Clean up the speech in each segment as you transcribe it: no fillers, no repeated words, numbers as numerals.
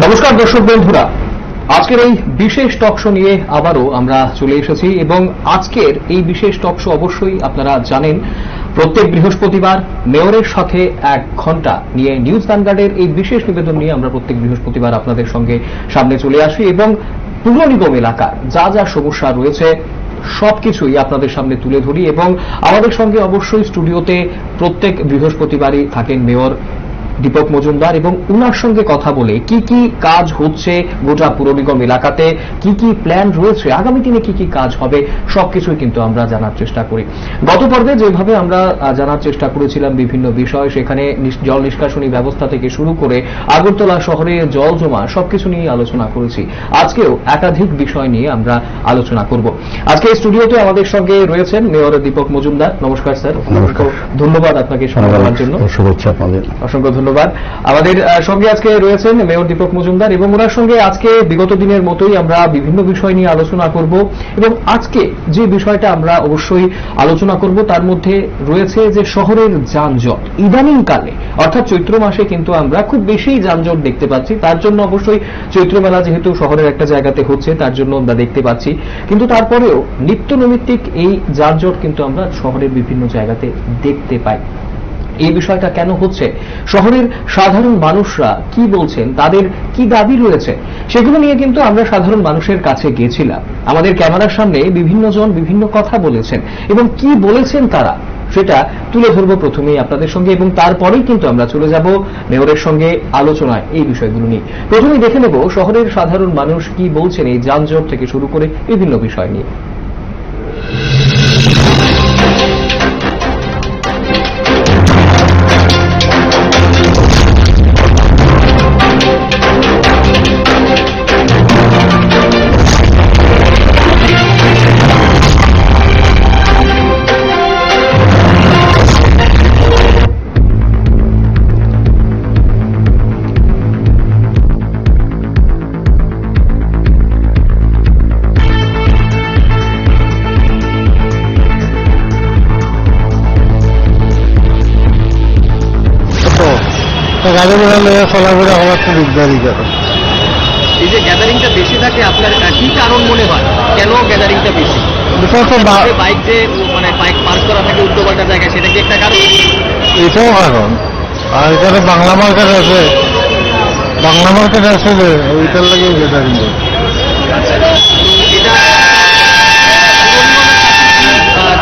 নমস্কার দর্শক বন্ধুরা, আজকের এই বিশেষ টক শো নিয়ে আবারও আমরা চলে এসেছি এবং আজকের এই বিশেষ টক শো অবশ্যই আপনারা জানেন প্রত্যেক বৃহস্পতিবার মেয়রের সাথে 1 ঘন্টা নিয়ে নিউজ ভ্যানগার্ডের এই বিশেষ নিবেদন নিয়ে আমরা প্রত্যেক বৃহস্পতিবার আপনাদের সঙ্গে সামনে চলে আসি এবং পুর নিগম এলাকার যা যা সমস্যা রয়েছে সবকিছুই আপনাদের সামনে তুলে ধরি এবং আমাদের সঙ্গে অবশ্যই স্টুডিওতে প্রত্যেক বৃহস্পতিবারই থাকেন মেয়র দীপক মজুমদার এবং উনার সঙ্গে কথা বলে কি কি কাজ হচ্ছে গোটা পুর নিগম এলাকাতে, কি কি প্ল্যান রয়েছে, আগামী দিনে কি কি কাজ হবে সবকিছুই কিন্তু আমরা জানার চেষ্টা করি। গত পর্বে যেভাবে আমরা জানার চেষ্টা করেছিলাম বিভিন্ন বিষয়, সেখানে জল নিষ্কাশনী ব্যবস্থা থেকে শুরু করে আগরতলা শহরে জল জমা সবকিছু নিয়ে আলোচনা করেছি। আজকেও একাধিক বিষয় নিয়ে আমরা আলোচনা করব। আজকে স্টুডিওতে আমাদের সঙ্গে রয়েছেন মেয়র দীপক মজুমদার। নমস্কার স্যার। ধন্যবাদ আপনাকে সময় দেওয়ার জন্য। শুভেচ্ছা আপনাদের। অসংখ্য ধন্যবাদ। আমাদের সঙ্গে আজকে রয়েছেন মেয়র দীপক মজুমদার এবং ওনার সঙ্গে আজকে বিগত দিনের মতোই আমরা বিভিন্ন বিষয় নিয়ে আলোচনা করব এবং আজকে যে বিষয়টা আমরা অবশ্যই আলোচনা করব তার মধ্যে রয়েছে যে শহরের যানজট ইদানিংকালে অর্থাৎ চৈত্র মাসে কিন্তু আমরা খুব বেশি যানজট দেখতে পাচ্ছি। তার জন্য অবশ্যই চৈত্র মেলা যেহেতু শহরের একটা জায়গাতে হচ্ছে তার জন্য আমরা দেখতে পাচ্ছি, কিন্তু তারপরেও নিত্য নৈমিত্তিক এই যানজট কিন্তু আমরা শহরের বিভিন্ন জায়গাতে দেখতে পাই। এই বিষয়টা কেন হচ্ছে, শহরের সাধারণ মানুষরা কি বলছেন, তাদের কি দাবি রয়েছে, সেগুলো নিয়ে কিন্তু আমরা সাধারণ মানুষের কাছে গেছিলাম। আমাদের ক্যামেরার সামনে বিভিন্ন জন বিভিন্ন কথা বলেছেন এবং কি বলেছেন তারা সেটা তুলে ধরবো প্রথমেই আপনাদের সঙ্গে এবং তারপরেই কিন্তু আমরা চলে যাব মেয়রের সঙ্গে আলোচনায় এই বিষয়গুলো নিয়ে। প্রথমেই দেখে নেব শহরের সাধারণ মানুষ কি বলছেন এই যানজট থেকে শুরু করে বিভিন্ন বিষয় নিয়ে। গাড়ি ঘোড়া নিয়ে চলাফেরা হওয়ার খুব উদ্ধারী করে। এই যে গ্যাদারিংটা বেশি থাকে আপনার কি কারণ মনে হয়, কেন গ্যাদারিংটা বেশি? বাইক যে মানে বাইক পার্ক করা থাকে উল্টোপাল্টা জায়গায়, সেটা কি একটা কারণ? এটাও কারণ। আর এখানে বাংলা মার্কেট আছে যে ওইটার লাগে গ্যাদারিং।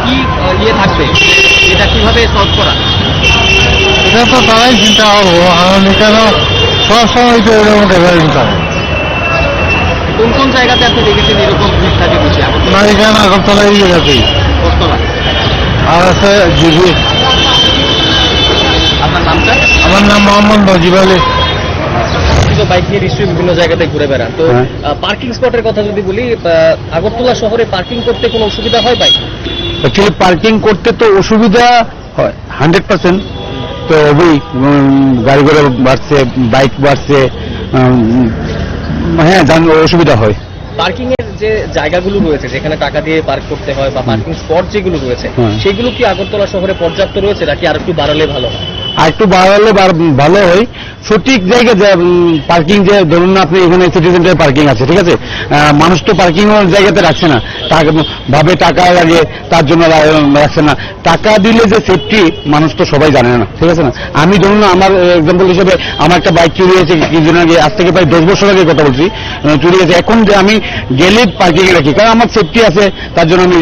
কি ইয়ে থাকবে, এটা কিভাবে সলভ করা? এটা তো তারাই চিন্তা করবো, কারণ এখানে সবসময় তো এরকম গ্যাদারিং থাকে। কোন কোন জায়গাতে আপনি দেখেছেন এরকম ভিড় থাকে বেশি? না, এখানে আগরতলা এই জায়গাতেই। আর আছে জিবি। আপনার নামটা? আমার নাম মোহাম্মদ নজিব আলী। বাইক নিয়ে নিশ্চয়ই বিভিন্ন জায়গাতে ঘুরে বেড়ান, তো পার্কিং স্পটের কথা যদি বলি, আগরতলা শহরে পার্কিং করতে কোনো অসুবিধা হয়? বাইক অ্যাকচুয়ালি পার্কিং করতে তো অসুবিধা হয় 100%। তো ওই গাড়ি ঘোড়া বাড়ছে, বাইক বাড়ছে, হ্যাঁ অসুবিধা হয়। পার্কিং এর যে জায়গাগুলো রয়েছে যেখানে টাকা দিয়ে পার্ক করতে হয় বা পার্কিং স্পট যেগুলো রয়েছে সেগুলো কি আগরতলা শহরে পর্যাপ্ত রয়েছে নাকি আর একটু বাড়ালে ভালো হয়? আর একটু বাড়ালে ভালো হয়। সঠিক জায়গায় পার্কিং, যে ধরুন আপনি এখানে সিটি সেন্টারে পার্কিং আছে, ঠিক আছে, মানুষ তো পার্কিং জায়গাতে রাখছে না, ভাবে টাকা লাগে তার জন্য রাখছে না। টাকা দিলে যে সেফটি মানুষ তো সবাই জানে না, ঠিক আছে না। আমি ধরুন আমার এক্সাম্পল হিসেবে আমার একটা বাইক চুরি হয়েছে কিছুদিন আগে, আজ থেকে প্রায় 10 বছর আগে কথা বলছি, চুরি হয়েছে। এখন যে আমি গেলে পার্কিং এ রাখি, কারণ আমার সেফটি আছে, তার জন্য আমি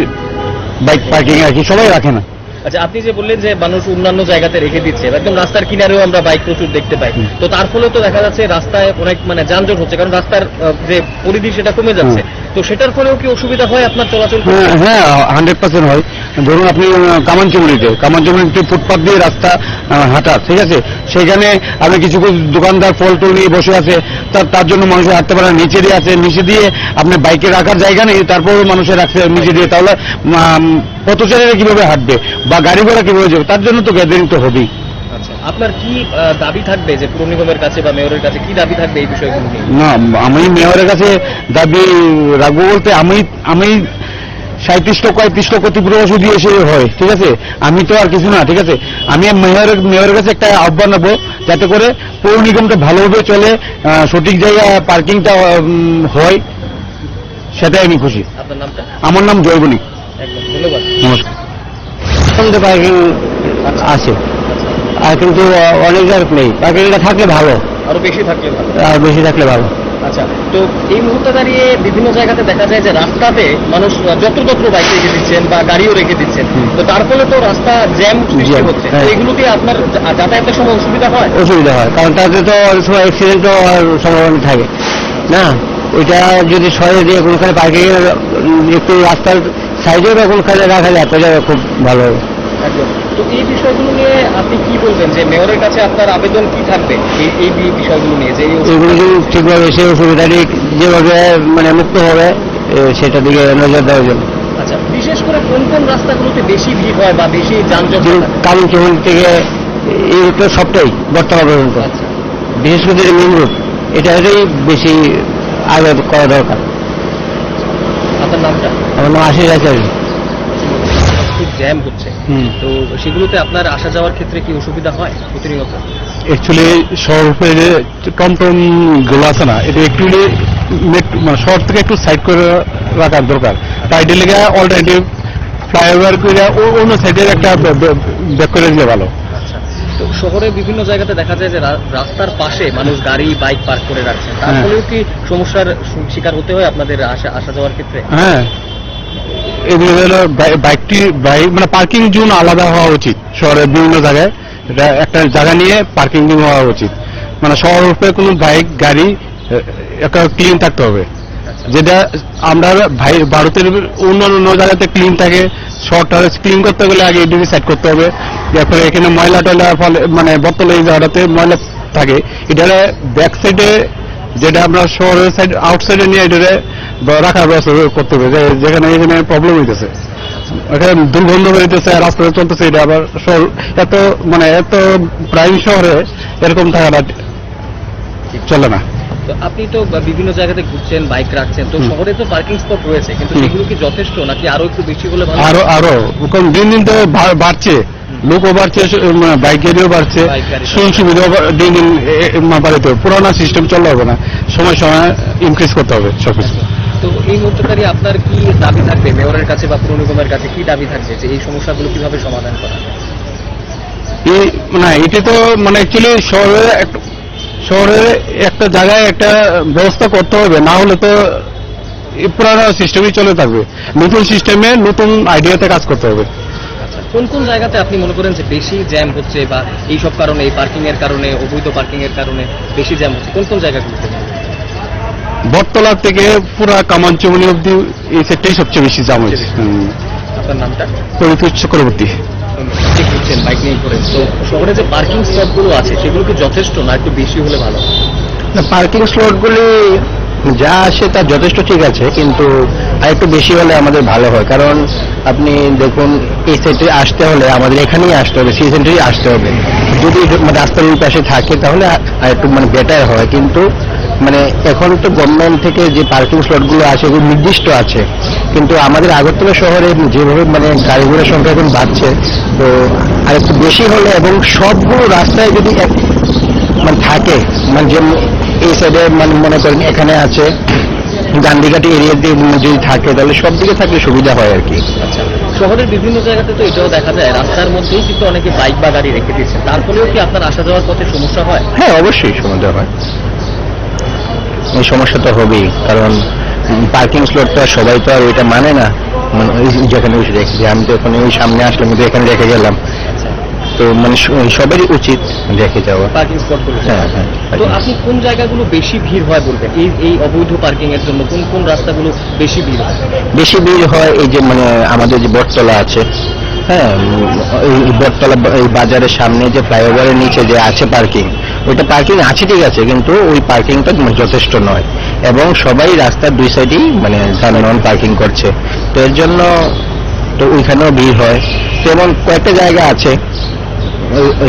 বাইক পার্কিং এ রাখি, সবাই রাখে না। আচ্ছা, আপনি যে বললেন যে মানুষ অন্যান্য জায়গাতে রেখে দিচ্ছে, একদম রাস্তার কিনারেও আমরা বাইক প্রচুর দেখতে পাই, তো তার ফলে তো দেখা যাচ্ছে রাস্তায় অনেক মানে যানজট হচ্ছে, কারণ রাস্তার যে পরিধি সেটা কমে যাচ্ছে, তো সেটার ফলেও কি অসুবিধা হয় আপনার চলাচল? হ্যাঁ 100% হয়। ধরুন আপনি কামানচুমুড়িতে ফুটপাথ দিয়ে রাস্তা হাঁটা, ঠিক আছে, সেখানে আপনি কিছু দোকানদার ফল টল নিয়ে বসে আছে, তার জন্য মানুষের হাঁটতে পারে না, নিচে দিয়ে আছে, নিচে দিয়ে আপনার বাইকে রাখার জায়গা নেই, তারপরেও মানুষের রাখছে নিচে দিয়ে, তাহলে পথচারীরা কিভাবে হাঁটবে বা গাড়ি ঘোড়া কিভাবে যাবে, তার জন্য তো গ্যাদারিং তো হবেই। আপনার কি দাবি থাকবে যে পুর নিগমের কাছে বা মেয়রের কাছে কি দাবি থাকবে এই বিষয়গুলো নিয়ে? না, আমি মেয়রের কাছে দাবি রাখবো বলতে আমি 37 লক্ষ 35 লক্ষ ত্রিপুরা ওষুধ দিয়ে এসে হয়, ঠিক আছে। আমি তো আর কিছু না, ঠিক আছে। আমি মেয়রের কাছে একটা আহ্বান নেবো, যাতে করে পৌর নিগমটা ভালোভাবে চলে, সঠিক জায়গায় পার্কিংটা হয়, সেটাই আমি খুশি। আপনার নামটা? আমার নাম জয়বণিক। একদম, ধন্যবাদ। নমস্কার। পার্কিং আছে, আর কিন্তু অনেক জায়গা নেই। পার্কিংটা থাকলে ভালো, আরো বেশি থাকলে ভালো। আর বেশি থাকলে ভালো। আচ্ছা, তো এই মুহূর্তে দাঁড়িয়ে বিভিন্ন জায়গাতে দেখা যায় যে রাস্তাতে মানুষ যত্রতত্র বাইক রেখে দিচ্ছেন বা গাড়িও রেখে দিচ্ছেন, তো তার ফলে তো রাস্তা জ্যাম সৃষ্টি হচ্ছে। তো এগুলো দিয়ে আপনার যাতায়াতের সময় অসুবিধা হয়? অসুবিধা হয়, কারণ তাতে তো অনেক সময় অ্যাক্সিডেন্টও হওয়ার সম্ভাবনা থাকে না। ওইটা যদি শহরে দিয়ে কোনখানে পার্কিং একটু রাস্তার সাইডে বা কোনখানে রাখা যায়, তাহলে খুব ভালো হবে। একদম। তো এই বিষয়গুলো নিয়ে আপনি কি বলবেন, যে মেয়রের কাছে আপনার আবেদন কি থাকবে এই বিষয়গুলো নিয়ে, যে এগুলো যদি ঠিকভাবে সে অসুবিধাটি যেভাবে মানে মুক্ত হবে, সেটার দিকে নজর দেওয়ার জন্য। আচ্ছা, বিশেষ করে কোন কোন রাস্তাগুলোতে বেশি ভিড় হয় বা বেশি যানজট হয়? কারণ কেবল থেকে এই তো সবটাই বর্তমান পর্যন্ত, আচ্ছা, বিশেষ করে যে মেন রোড, এটাই বেশি আগে করা দরকার। আপনার নামটা? আমার নাম আশিস আচার্য। খুব জ্যাম হচ্ছে, তো সেগুলোতে আপনার আসা যাওয়ার ক্ষেত্রে কি অসুবিধা হয় প্রতিনিয়ত? অ্যাকচুয়ালি শহরে যে টমটম গুলো আছে না, এটা অ্যাকচুয়ালি শহর থেকে একটু সাইড করে রাখার দরকার। তাই লেগে অল্টারনেটিভ ফ্লাইওভার করে অন্য সাইডের একটা ব্যাক করে দিলে ভালো। আচ্ছা, তো শহরে বিভিন্ন জায়গাতে দেখা যায় যে রাস্তার পাশে মানুষ গাড়ি বাইক পার্ক করে রাখছেন, তারপরেও কি সমস্যার শিকার হতে হয় আপনাদের আসা যাওয়ার ক্ষেত্রে? হ্যাঁ, এগুলো হলো বাইক মানে পার্কিং জোন আলাদা হওয়া উচিত শহরের বিভিন্ন জায়গায়। একটা জায়গা নিয়ে পার্কিং জোন হওয়া উচিত, মানে শহরের উপরে কোনো বাইক গাড়ি একটা ক্লিন থাকতে হবে, যেটা আমরা ভারতের অন্য জায়গাতে ক্লিন থাকে। শহরটা ক্লিন করতে গেলে আগে এদিকে সাইড করতে হবে, তারপরে এখানে ময়লা টয়লা ফলে মানে বোতল এই জায়গাটাতে ময়লা থাকে, এটা ব্যাক সাইডে যেটা আমরা শহরের সাইড আউটসাইডে নিয়ে এটা রাখার ব্যবস্থা করতে হবে, যেখানে এখানে প্রবলেম হইতেছে, এখানে দুর্গন্ধ বেরোতেছে, রাস্তাতে চলতেছে। এটা আবার শহর এত প্রাইম শহরে এরকম থাকাটা চলে না। তো আপনি তো বিভিন্ন জায়গাতে ঘুরছেন, বাইক রাখছেন, তো শহরে তো পার্কিং স্পট রয়েছে, কিন্তু সেগুলো কি যথেষ্ট নাকি আরো একটু বেশি হলে ভালো? আরো দিন দিন তো বাড়ছে, লোকও বাড়ছে, বাইক গাড়িও বাড়ছে, সুবিধাও দিন দিন বাড়িতে। পুরোনো সিস্টেম চললে হবে না, সময় সময় ইনক্রিজ করতে হবে সবকিছু। তো এই মুহূর্তে দাঁড়িয়ে আপনার কি দাবি থাকবে মেয়রের কাছে বা পৌর নিগমের কাছে, কি দাবি থাকবে যে এই সমস্যাগুলো কিভাবে সমাধান করা যায়? এটা তো মানে অ্যাকচুয়ালি শহরে একটা জায়গায় একটা ব্যবস্থা করতে হবে, না হলে তো পুরানো সিস্টেমই চলে থাকবে। নতুন সিস্টেমে নতুন আইডিয়াতে কাজ করতে হবে। আচ্ছা, কোন কোন জায়গাতে আপনি মনে করেন যে বেশি জ্যাম হচ্ছে বা এই সব কারণে, এই পার্কিং এর কারণে, অবৈধ পার্কিং এর কারণে বেশি জ্যাম হচ্ছে, কোন কোন জায়গাগুলোতে? বটতলা থেকে পুরা কামানচমনি অব্দি এই সেটটাই সবচেয়ে বেশি জ্যাম হয়েছে। আপনার নামটা? পরিতোষ চক্রবর্তী। ঘুরছেন বাইক নিয়ে করে, তো শহরে যে পার্কিং স্পট গুলো আছে সেগুলো কি যথেষ্ট না একটু বেশি হলে ভালো? পার্কিং স্লটগুলি যা আসে তা যথেষ্ট ঠিক আছে, কিন্তু আর একটু বেশি হলে আমাদের ভালো হয়। কারণ আপনি দেখুন, এই সাইডে আসতে হলে আমাদের এখানেই আসতে হবে, সেই সেন্টারেই আসতে হবে। যদি রাস্তার ওই পাশে থাকে তাহলে আর একটু বেটার হয়। কিন্তু এখন তো গভর্নমেন্ট থেকে যে পার্কিং স্লটগুলো আছে ওগুলো নির্দিষ্ট আছে, কিন্তু আমাদের আগরতলা শহরে যেভাবে গাড়ি ঘোড়ার সংখ্যা এখন বাড়ছে, তো আর একটু বেশি হলে এবং সবগুলো রাস্তায় যদি থাকে, যেমন এই সাইডে মনে করেন এখানে আছে, গান্ধীঘাটি এরিয়াতে যদি থাকে তাহলে সব দিকে থাকলে সুবিধা হয় আর কি। আচ্ছা, শহরের বিভিন্ন জায়গাতে তো এটাও দেখা যায় রাস্তার মধ্যেই কিন্তু অনেকে বাইক বা গাড়ি রেখে দিচ্ছে, তারপরেও কি আপনার আসা যাওয়ার পথে সমস্যা হয়? হ্যাঁ, অবশ্যই সমস্যা হয়, এই সমস্যা তো হবেই। কারণ পার্কিং স্লট তো সবাই তো আর ওইটা মানে না, যেখানে রেখে আমি তো ওখানে ওই সামনে আসলাম কিন্তু এখানে রেখে গেলাম, তো সবারই উচিত রেখে যাওয়া পার্কিং স্পটগুলো। হ্যাঁ হ্যাঁ। তো আপনি কোন জায়গাগুলো বেশি ভিড় হয় বলবেন, এই অবৈধ পার্কিং এর জন্য কোন কোন রাস্তাগুলো বেশি ভিড় হয়? বেশি ভিড় হয় এই যে আমাদের যে বটতলা আছে, হ্যাঁ, এই বটতলা এই বাজারের সামনে যে ফ্লাইওভারের নিচে যে আছে পার্কিং, ওইটা পার্কিং আছে ঠিক আছে, কিন্তু ওই পার্কিংটা যথেষ্ট নয় এবং সবাই রাস্তার দুই সাইডেই যানবাহন পার্কিং করছে, তো এর জন্য তো ওইখানেও ভিড় হয়। যেমন কয়েকটা জায়গা আছে,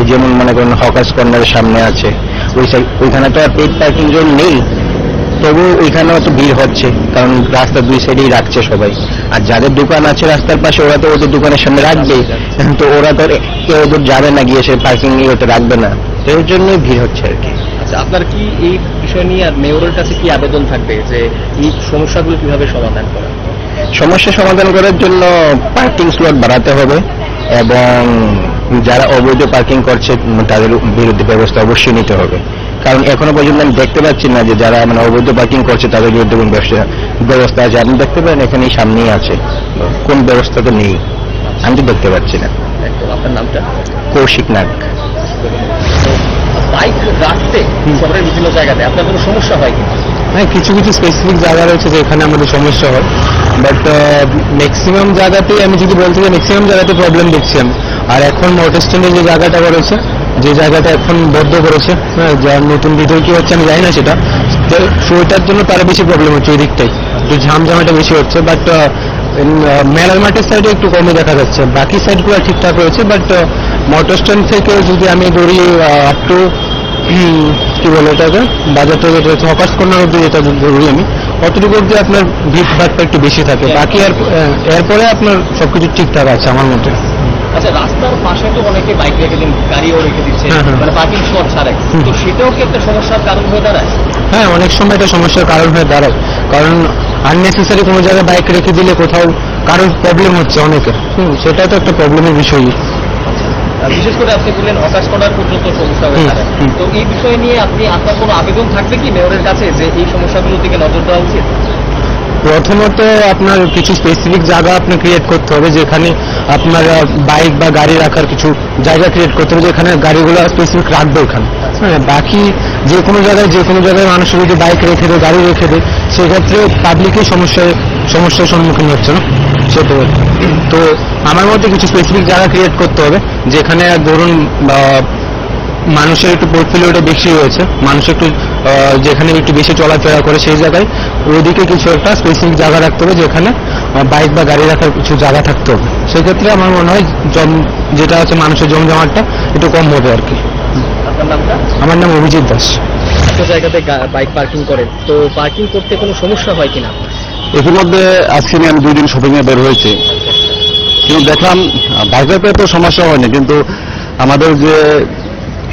যেমন মনে করেন হকার্স কর্নারের সামনে আছে, ওইখানে তো আর পেইড পার্কিং জোন নেই, তবু এখানেও তো ভিড় হচ্ছে, কারণ রাস্তার দুই সাইডেই রাখছে সবাই। আর যাদের দোকান আছে রাস্তার পাশে ওরা তো ওদের দোকানের সামনে রাখবেই, তো ওরা তো কেউ ওদের যাবে না গিয়ে সে পার্কিং ওটা রাখবে না, এর জন্যই ভিড় হচ্ছে আর কি। আচ্ছা, আপনার কি এই বিষয় নিয়ে আর মেয়রের কাছে কি আবেদন থাকবে যে এই সমস্যাগুলো কিভাবে সমাধান করা? সমস্যা সমাধান করার জন্য পার্কিং স্লট বাড়াতে হবে এবং যারা অবৈধ পার্কিং করছে তাদের বিরুদ্ধে ব্যবস্থা অবশ্যই নিতে হবে, কারণ এখনো পর্যন্ত আমি দেখতে পাচ্ছি না যে যারা মানে অবৈধ পার্কিং করছে তাদের বিরুদ্ধে কোন ব্যবস্থা আছে। আপনি দেখতে পারেন এখানেই সামনেই আছে, কোন ব্যবস্থা তো নেই, আমি তো দেখতে পাচ্ছি না। একদম। আপনার নামটা? কৌশিক নাগ। বাইক রাখতে শহরের বিভিন্ন জায়গাতে আপনার কোনো সমস্যা হয় কি? হ্যাঁ, কিছু কিছু স্পেসিফিক জায়গা রয়েছে যেখানে আমাদের সমস্যা হয়, বাট ম্যাক্সিমাম জায়গাতেই আমি যদি বলতে চাই ম্যাক্সিমাম জায়গাতে প্রবলেম দেখছি আমি। আর এখন মোটর স্ট্যান্ডে যে জায়গাটা করেছে, যে জায়গাটা এখন বদ্ধ করেছে, হ্যাঁ, যার নতুন ভিতরে কি হচ্ছে আমি জানি না সেটা, ওইটার জন্য তারা বেশি প্রবলেম হচ্ছে, ওই দিকটাই একটু ঝামঝামাটা বেশি হচ্ছে। বাট মেলার মাঠের সাইডে একটু কমে দেখা যাচ্ছে, বাকি সাইডগুলো ঠিকঠাক রয়েছে। বাট মোটর স্ট্যান্ড থেকে যদি আমি ধরি আপ টু কি বলে এটাকে বাজার থেকে হকার্স কর্নার অব্দি যেটা ধরি আমি, অতটুকু অব্দি আপনার ভিড় ভাড়টা একটু বেশি থাকে, বাকি আর এরপরে আপনার সবকিছু ঠিকঠাক আছে আমার মতে। আচ্ছা, রাস্তার পাশে তো অনেকে বাইক রেখে দিন, গাড়িও রেখে দিচ্ছে, হ্যাঁ, হ্যাঁ। মানে পার্কিং স্লট ছাড়াই, তো সেটাও কি একটা সমস্যার কারণ হয়ে দাঁড়ায়? হ্যাঁ, অনেক সময় এটা সমস্যার কারণ হয়ে দাঁড়ায়, কারণ আননেসেসারি কোনো জায়গায় বাইক রেখে দিলে কোথাও কারোর প্রবলেম হচ্ছে অনেকের, সেটা তো একটা প্রবলেমের বিষয়ই। বিশেষ করে আপনি বললেন হকার্স কর্নার পর্যন্ত সমস্যা হয়ে দাঁড়ায়, তো এই বিষয় নিয়ে আপনার কোনো আবেদন থাকবে কি মেয়রের কাছে যে এই সমস্যাগুলোর দিকে নজর দেওয়া উচিত? প্রথমত আপনার কিছু স্পেসিফিক জায়গা আপনি ক্রিয়েট করতে হবে, যেখানে আপনার বাইক বা গাড়ি রাখার কিছু জায়গা ক্রিয়েট করতে হবে, যেখানে গাড়িগুলো স্পেসিফিক রাখবে ওখানে। হ্যাঁ, বাকি যে কোনো জায়গায় মানুষ যদি বাইক রেখে দেয়, গাড়ি রেখে দেয়, সেক্ষেত্রে পাবলিকের সমস্যার সম্মুখীন হচ্ছে না সেটা। তো আমার মধ্যে কিছু স্পেসিফিক জায়গা ক্রিয়েট করতে হবে, যেখানে ধরুন মানুষের একটু পোর্টফোলিওটা বেশি রয়েছে, মানুষ একটু যেখানে একটু বেশি চলাফেরা করে সেই জায়গায় ওইদিকে কিছু একটা স্পেসিফিক জায়গা রাখতে হবে, যেখানে বাইক বা গাড়ি রাখার কিছু জায়গা থাকতে হবে। সেক্ষেত্রে আমার মনে হয় যেটা আছে মানুষের জমজমাটটা একটু কম হবে আর কি। আপনার নামটা? আমার নাম অভিজিৎ দাস। এত জায়গাতে বাইক পার্কিং করেন, তো পার্কিং করতে কোনো সমস্যা হয় কিনা? ইতিমধ্যে আজকে আমি 2 দিন শপিং এ বের হয়েছে, কিন্তু দেখলাম বাইকের তো সমস্যা হয়নি, কিন্তু আমাদের যে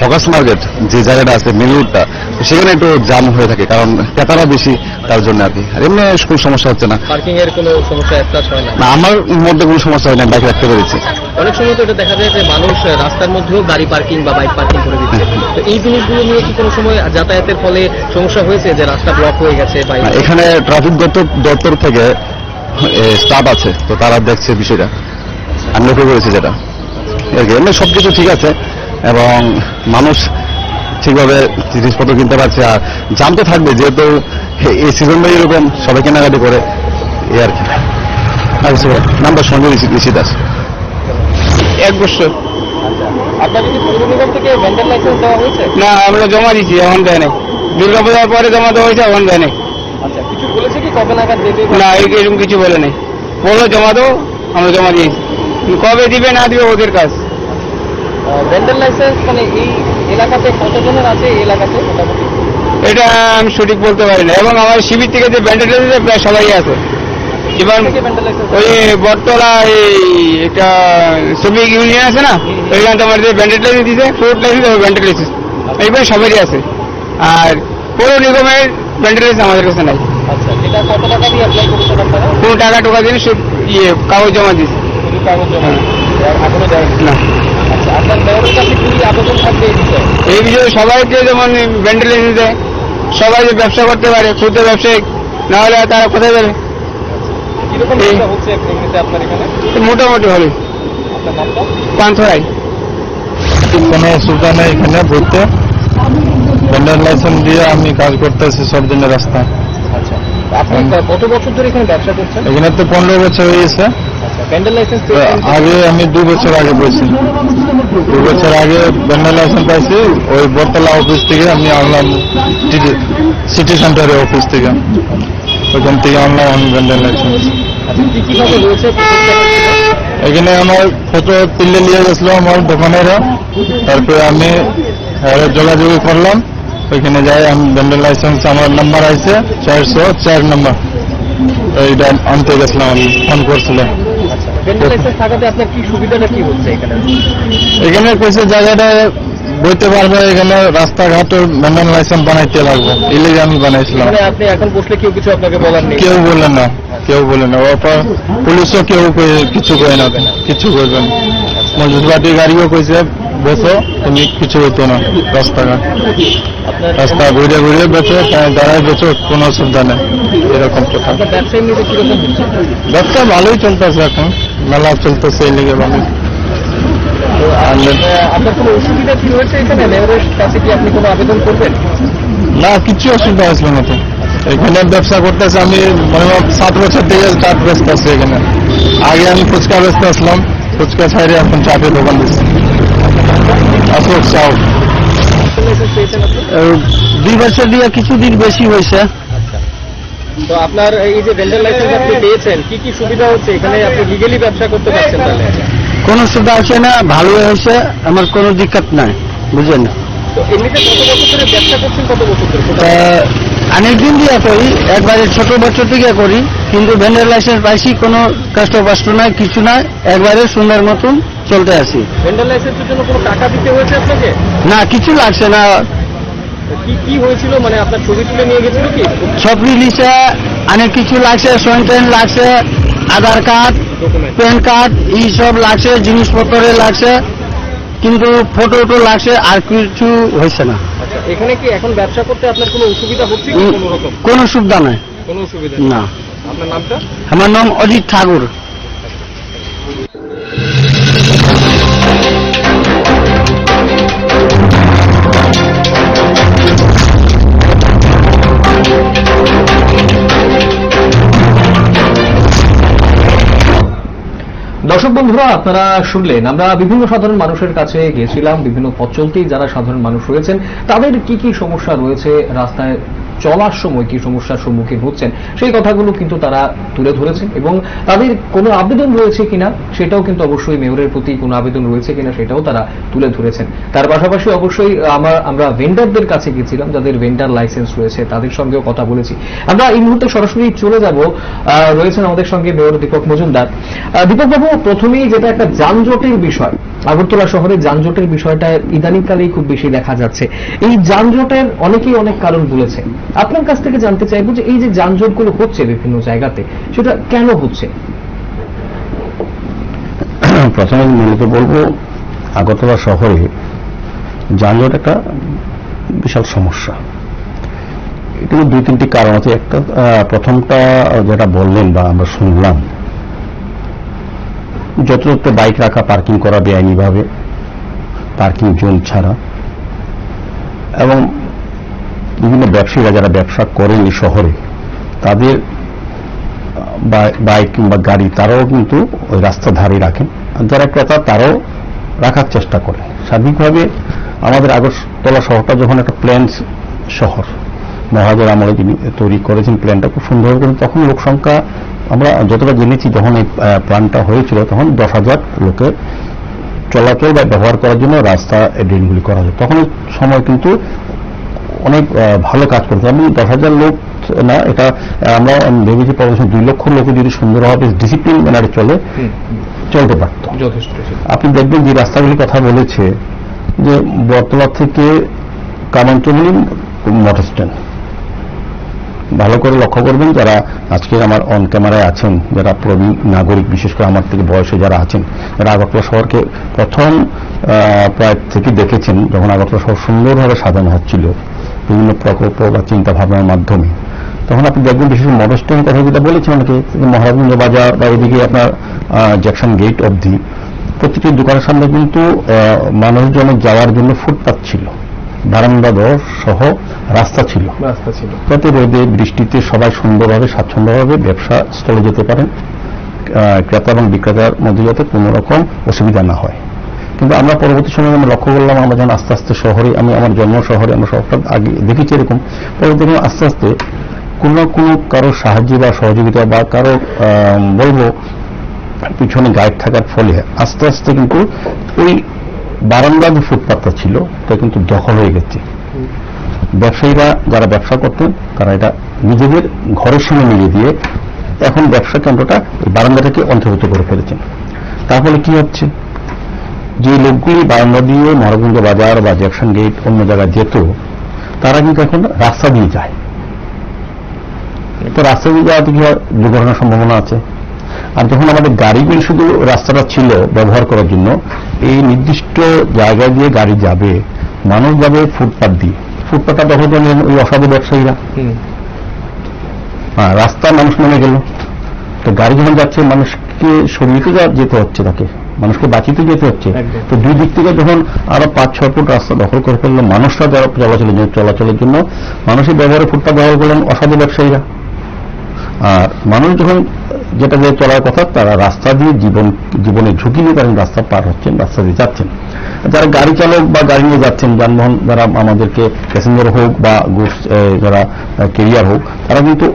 হকার্স মার্কেট যে জায়গাটা আছে মেন রোডটা, সেখানে একটু জাম হয়ে থাকে, কারণ ক্রেতারা বেশি, তার জন্য আর কি। আর এমনি কোনো সমস্যা হচ্ছে না। পার্কিং এর কোনো সমস্যা একটাচ হয় না? না, আমার মধ্যে কোনো সমস্যা হয় না, বাইক রাখতে পেরেছি। অনেক সময় তো এটা দেখা যায় যে মানুষ রাস্তার মধ্যেও গাড়ি পার্কিং বা বাইক পার্কিং করে দিচ্ছে, তো এই জিনিসগুলো নিয়ে কি কোনো সময় যাতায়াতের ফলে সমস্যা হয়েছে যে রাস্তা ব্লক হয়ে গেছে? বা এখানে ট্রাফিক দপ্তর থেকে স্টাফ আছে, তো তারা দেখছে বিষয়টা, আমি লক্ষ্য করেছি যেটা। এমনি সবকিছু ঠিক আছে এবং মানুষ ঠিকভাবে জিনিসপত্র কিনতে পারছে। আর জাম তো থাকবে, যেহেতু এই সিজনটা এরকম সবাই কেনাকাটি করে, এই আর কি। নামটা সঞ্জয় ঋষি দাস। 1 বছর। আপনাকে কি পৌর নিগম থেকে ভেন্ডার লাইসেন্স দেওয়া হয়েছে? না, আমরা জমা দিচ্ছি, এখন দেয় নাই। দুর্গাপূজার পরে জমা দেওয়া হয়েছে, এখন দেয় নাই। আচ্ছা, কিছু বলেছে কি কবে নাগাদ দেবে? না, এরকম কিছু বলে নাই, বললো জমা দাও, আমরা জমা দিয়েছি। কবে দিবে না দিবে ওদের কাজ। ভেন্ডার লাইসেন্স মানে এই এলাকাতে কতজনের আছে? এই এলাকাতে মোটামুটি এটা আমি সঠিক বলতে পারি না, এবং আমার শিবির থেকে যে ব্যান্ডেড লাইসেন্স প্রায় সবাই আছে। এবার ভেন্ডার লাইসেন্স ওই বটতলা এই এটা শ্রমিক ইউনিয়ন আছে না, ওইখানে তোমার যে ব্যান্ডেড লাইসেন্স দিছে, ফ্রুট লাইসেন্স এবং ব্যান্ডেড লাইসেন্স এইবার সবারই আছে। আর পৌর নিগমের ব্যান্ডেড লাইসেন্স আমাদের কাছে নাই। আচ্ছা, এটা কত টাকা দিয়ে অ্যাপ্লাই করেছেন আপনারা? কোনো টাকা টোকা দিয়ে সব কাগজ জমা দিয়েছে। শুধু কাগজ জমা, এখনো দেয়নি? না, আচ্ছা, আপনার মেয়রের কাছে কি আবেদন থাকবে এই বিষয়ে? এই বিষয়ে সবাইকে যেমন ব্যান্ডেড লাইসেন্স দেয়, সবাই যে ব্যবসা করতে পারে, ক্ষুদ্র ব্যবসায়িক, না হলে তারা কোথায় যাবে? কিরকম ব্যবসা হচ্ছে এমনিতে আপনার এখানে? মোটামুটি হবে। আপনার নামটা? পান্থরাই। কোনো অসুবিধা নেই এখানে বলতে, ভেন্ডার লাইসেন্স দিয়ে আমি কাজ করতেছি সব দিনের রাস্তায়। আচ্ছা, আপনি কত বছর ধরে এখানে ব্যবসা করছেন? এখানে তো 15 বছর হয়ে গেছে। আচ্ছা, ভেন্ডার লাইসেন্স আগে আমি 2 বছর আগে পেয়েছি, 2 বছর আগে ভেন্ডার লাইসেন্স পাইছি। ওই বটতলা অফিস থেকে আমি আনলাম, সিটি সেন্টারের অফিস থেকে, ওইখান থেকে আনলাম ভেন্ডার লাইসেন্স। কি কিভাবে হয়েছে? এখানে আমার ফটো তুলে নিয়ে গেছিল আমার দোকানেরা, তারপরে আমি যোগাযোগ করলাম, ওইখানে যাই আমি ভেন্ডার লাইসেন্স আমার নাম্বার আছে 404 নাম্বার, এইটা আনতে গেছিলাম, আমি ফোন করছিলাম। ভেন্ডার লাইসেন্স থাকাতে আপনার কি সুবিধাটা কি হচ্ছে এখানে? এখানে কইছে জায়গাটা বইতে পারবে, এখানে রাস্তাঘাটের ভেন্ডার লাইসেন্স বানাইতে লাগবে, ইলিগে আমি বানাইছিলাম। মানে আপনি এখন বসলে কেউ কিছু আপনাকে বলার নেই? কেউ বলে না, কেউ বলে না, ওপর পুলিশও কেউ কিছু কয় না, কিছু করবে না। মজুরবাটি গাড়িও কইছে বসো, তুমি কিছু হতো না, রাস্তাঘাট রাস্তা ঘুরে ঘুরে বেচো, দাঁড়ায় বেচো, কোনো অসুবিধা নেই, এরকম কথা। আপনার ব্যবসায়ী নিয়ে কিরকম হচ্ছে? ব্যবসা ভালোই চলতেছে, এখন মেলা চলতেছে, এই লিগে ভালো। আপনার কোনো অসুবিধা কি হয়েছে এখানে? মেয়রের কাছে কি আপনি কোনো আবেদন করবেন? না, কিছু অসুবিধা আসলো না তো। এখানে ব্যবসা করতেছে, আমি মনে হয় 7 বছর থেকে চাট ব্যস্ত আছি এখানে। আগে আমি ফুচকা ব্যস্ত আসলাম, ফুচকা ছাড়ে এখন চাটের দোকান দিচ্ছি। অশোক সাউ। লাইসেন্স পেয়েছেন আপনি? 2 বছর দিয়ে কিছুদিন বেশি হয়েছে। তো আপনার এই যে ভেন্ডার লাইসেন্স আপনি পেয়েছেন, কি কি সুবিধা হচ্ছে এখানে? আপনি লিগেলি ব্যবসা করতে পারছেন তাহলে? কোনো সুবিধা আছে না, ভালো হয়েছে, আমার কোনো দিক্কত নাই, বুঝলেন না। তো এমনিতে কত বছর ধরে ব্যবসা করছেন? কত বছর ধরে? অনেকদিন দিয়ে করি, একবারে ছোট বছর থেকে করি, কিন্তু ভেন্ডার লাইসেন্স পাইছি, কোনো কষ্ট কষ্ট নাই, কিছু নাই, একবারে সুন্দর মতন চলতে আসি। ভেন্ডার লাইসেন্সের জন্য কোনো টাকা দিতে হয়েছে আপনাকে? না, কিছু লাগছে না। কি কি হয়েছিল, মানে আপনার ছবি তুলে নিয়ে গেছিল কি? ছবি লিখে অনেক কিছু লাগছে, সইনটেন লাগছে, আধার কার্ড, ডকুমেন্ট? প্যান কার্ড, এইসব লাগছে, জিনিসপত্রে লাগছে, কিন্তু ফটো তো লাগছে, আর কিছু হয়েছে না। আচ্ছা, এখানে কি এখন ব্যবসা করতে আপনার কোনো অসুবিধা হচ্ছে কি? কোনো রকম কোনো সুবিধা নাই। কোনো অসুবিধা না। আপনার নামটা? আমার নাম অজিত ঠাকুর। দর্শক বন্ধুরা, আপনারা শুনলেন, আমরা বিভিন্ন সাধারণ মানুষের কাছে গিয়েছিলাম, বিভিন্ন পথ চলতেই যারা সাধারণ মানুষ রয়েছেন তাদের কি কি সমস্যা রয়েছে, রাস্তায় চলার সময় কি সমস্যার সম্মুখীন হচ্ছেন সেই কথাগুলো কিন্তু তারা তুলে ধরেছেন, এবং তাদের কোনো আবেদন রয়েছে কিনা সেটাও কিন্তু অবশ্যই মেয়রের প্রতি কোনো আবেদন রয়েছে কিনা সেটাও তারা তুলে ধরেছেন। তার পাশাপাশি অবশ্যই আমরা ভেন্ডারদের কাছে গেছিলাম, যাদের ভেন্ডার লাইসেন্স রয়েছে তাদের সঙ্গেও কথা বলেছি। আমরা এই মুহূর্তে সরাসরি চলে যাব, রয়েছেন আমাদের সঙ্গে মেয়র দীপক মজুমদার। দীপক বাবু, প্রথমেই যেটা একটা যানজটের বিষয়, আগরতলা শহরে যানজটের বিষয়টা ইদানিংকালেই খুব বেশি দেখা যাচ্ছে। এই যানজটের অনেকেই অনেক কারণ বলেছে, আপনার কাছ থেকে জানতে চাইবো যে এই যে যানজটগুলো হচ্ছে বিভিন্ন জায়গাতে, সেটা কেন হচ্ছে? প্রথমে মূলত বলবো, আগরতলা শহরে যানজট একটা বিশাল সমস্যা। এখানে 2-3টি কারণ আছে। একটা, প্রথমটা যেটা বললেন বা আমরা শুনলাম, যত্রতত্র বাইক রাখা, পার্কিং করা বেআইনিভাবে, পার্কিং জোন ছাড়া, এবং বিভিন্ন ব্যবসায়ীরা যারা ব্যবসা করেন এই শহরে, তাদের বাইক কিংবা গাড়ি তারাও কিন্তু ওই রাস্তার ধারে রাখেন, আর যারা ক্রেতা তারাও রাখার চেষ্টা করেন। সার্বিকভাবে আমাদের আগরতলা শহরটা যখন একটা প্ল্যান শহর, মহাজের আমলে যিনি তৈরি করেছেন প্ল্যানটা খুব সুন্দর করে, তখন লোক সংখ্যা আমরা যতটা জেনেছি, যখন এই প্ল্যানটা হয়েছিল তখন 10,000 লোকের চলাচল বা ব্যবহার করার জন্য রাস্তা ড্রেনগুলি করা হয়। তখন সময় কিন্তু অনেক ভালো কাজ করতে, আমি 10,000 লোক না, এটা আমরা ভেবেছি পরিবেশন 2 লক্ষ লোক যদি সুন্দরভাবে ডিসিপ্লিন ম্যানারে চলতে পারত। আপনি দেখবেন যে রাস্তাগুলির কথা বলেছে, যে বটতলা থেকে কামাঞ্চলি মোটর স্ট্যান্ড, ভালো করে লক্ষ্য করবেন, যারা আজকে আমার অন ক্যামেরায় আছেন, যারা প্রবীণ নাগরিক, বিশেষ করে আমার থেকে বয়সে যারা আছেন, যারা আগরতলা শহরকে প্রথম প্রায় থেকে দেখেছেন, যখন আগরতলা শহর সুন্দরভাবে সাজানো হচ্ছিল বিভিন্ন প্রকল্প বা চিন্তা ভাবনার মাধ্যমে, তখন আপনি দেখবেন বিশেষ করে মোটর স্ট্যান্ড কথা যেটা বলেছেন অনেকে, মহারাজগঞ্জ বাজার বা এদিকে আপনার জ্যাকসন গেট অবধি প্রতিটি দোকানের সামনে কিন্তু মানুষজনের যাওয়ার জন্য ফুটপাত ছিল, বারান্দা দর সহ রাস্তা ছিল। যাতে রোদে বৃষ্টিতে সবাই সুন্দরভাবে স্বাচ্ছন্দ্যভাবে ব্যবসা স্থলে যেতে পারেন, ক্রেতা এবং বিক্রেতার মধ্যে যাতে কোনো রকম অসুবিধা না হয়। কিন্তু আমরা পরবর্তী সময়ে আমরা লক্ষ্য করলাম, আমরা যখন আস্তে আস্তে শহরে, আমি আমার জন্ম শহরে, আমরা শহরটা আগে দেখেছি এরকম, পরবর্তী আস্তে আস্তে কোনো না কোনো কারো সাহায্য বা সহযোগিতা বা কারো বলবো পিছনে গাইড থাকার ফলে আস্তে আস্তে কিন্তু ওই বারান্দা যে ফুটপাতটা ছিল তা কিন্তু দখল হয়ে গেছে। ব্যবসায়ীরা যারা ব্যবসা করতেন তারা এটা নিজেদের ঘরের সঙ্গে মিলিয়ে দিয়ে এখন ব্যবসা কেন্দ্রটা এই বারান্দাটাকে অন্তর্ভুক্ত করে ফেলেছেন। তার ফলে কি হচ্ছে, যে লোকগুলি বারান্দা দিয়ে মহারাজগঞ্জ বাজার বা জ্যাকসন গেট অন্য জায়গায় যেত, তারা কিন্তু এখন রাস্তা দিয়ে যায়। তো রাস্তা দিয়ে যাওয়াতে কি হয়, দুর্ঘটনার সম্ভাবনা আছে। আর যখন আমাদের গাড়িগুলি শুধু রাস্তাটা ছিল ব্যবহার করার জন্য, এই নির্দিষ্ট জায়গায় দিয়ে গাড়ি যাবে, মানুষ যাবে ফুটপাথ দিয়ে, ফুটপাথটা দখল করে নিলেন ওই অসাধু ব্যবসায়ীরা। রাস্তা মানুষ নেমে গেল, তো গাড়ি যখন যাচ্ছে মানুষকে সরিয়ে যেতে হচ্ছে, তাকে মানুষকে বাঁচিতে যেতে হচ্ছে। তো দুই দিক থেকে যখন আরো 5-6 ফুট রাস্তা দখল করে ফেললো মানুষরা, যারা চলাচলের জন্য মানুষের ব্যবহারে ফুটপাথ দখল করলেন অসাধু ব্যবসায়ীরা। আর মানুষ যখন যেটা দিয়ে চলার কথা, তারা রাস্তা দিয়ে জীবনের ঝুঁকি নিয়ে তারা রাস্তা পার হচ্ছেন, রাস্তা দিয়ে যাচ্ছেন। যারা গাড়ি চালক বা গাড়ি নিয়ে যাচ্ছেন, যানবাহন যারা আমাদেরকে প্যাসেঞ্জার হোক বা গুডস যারা ক্যারিয়ার হোক, তারা কিন্তু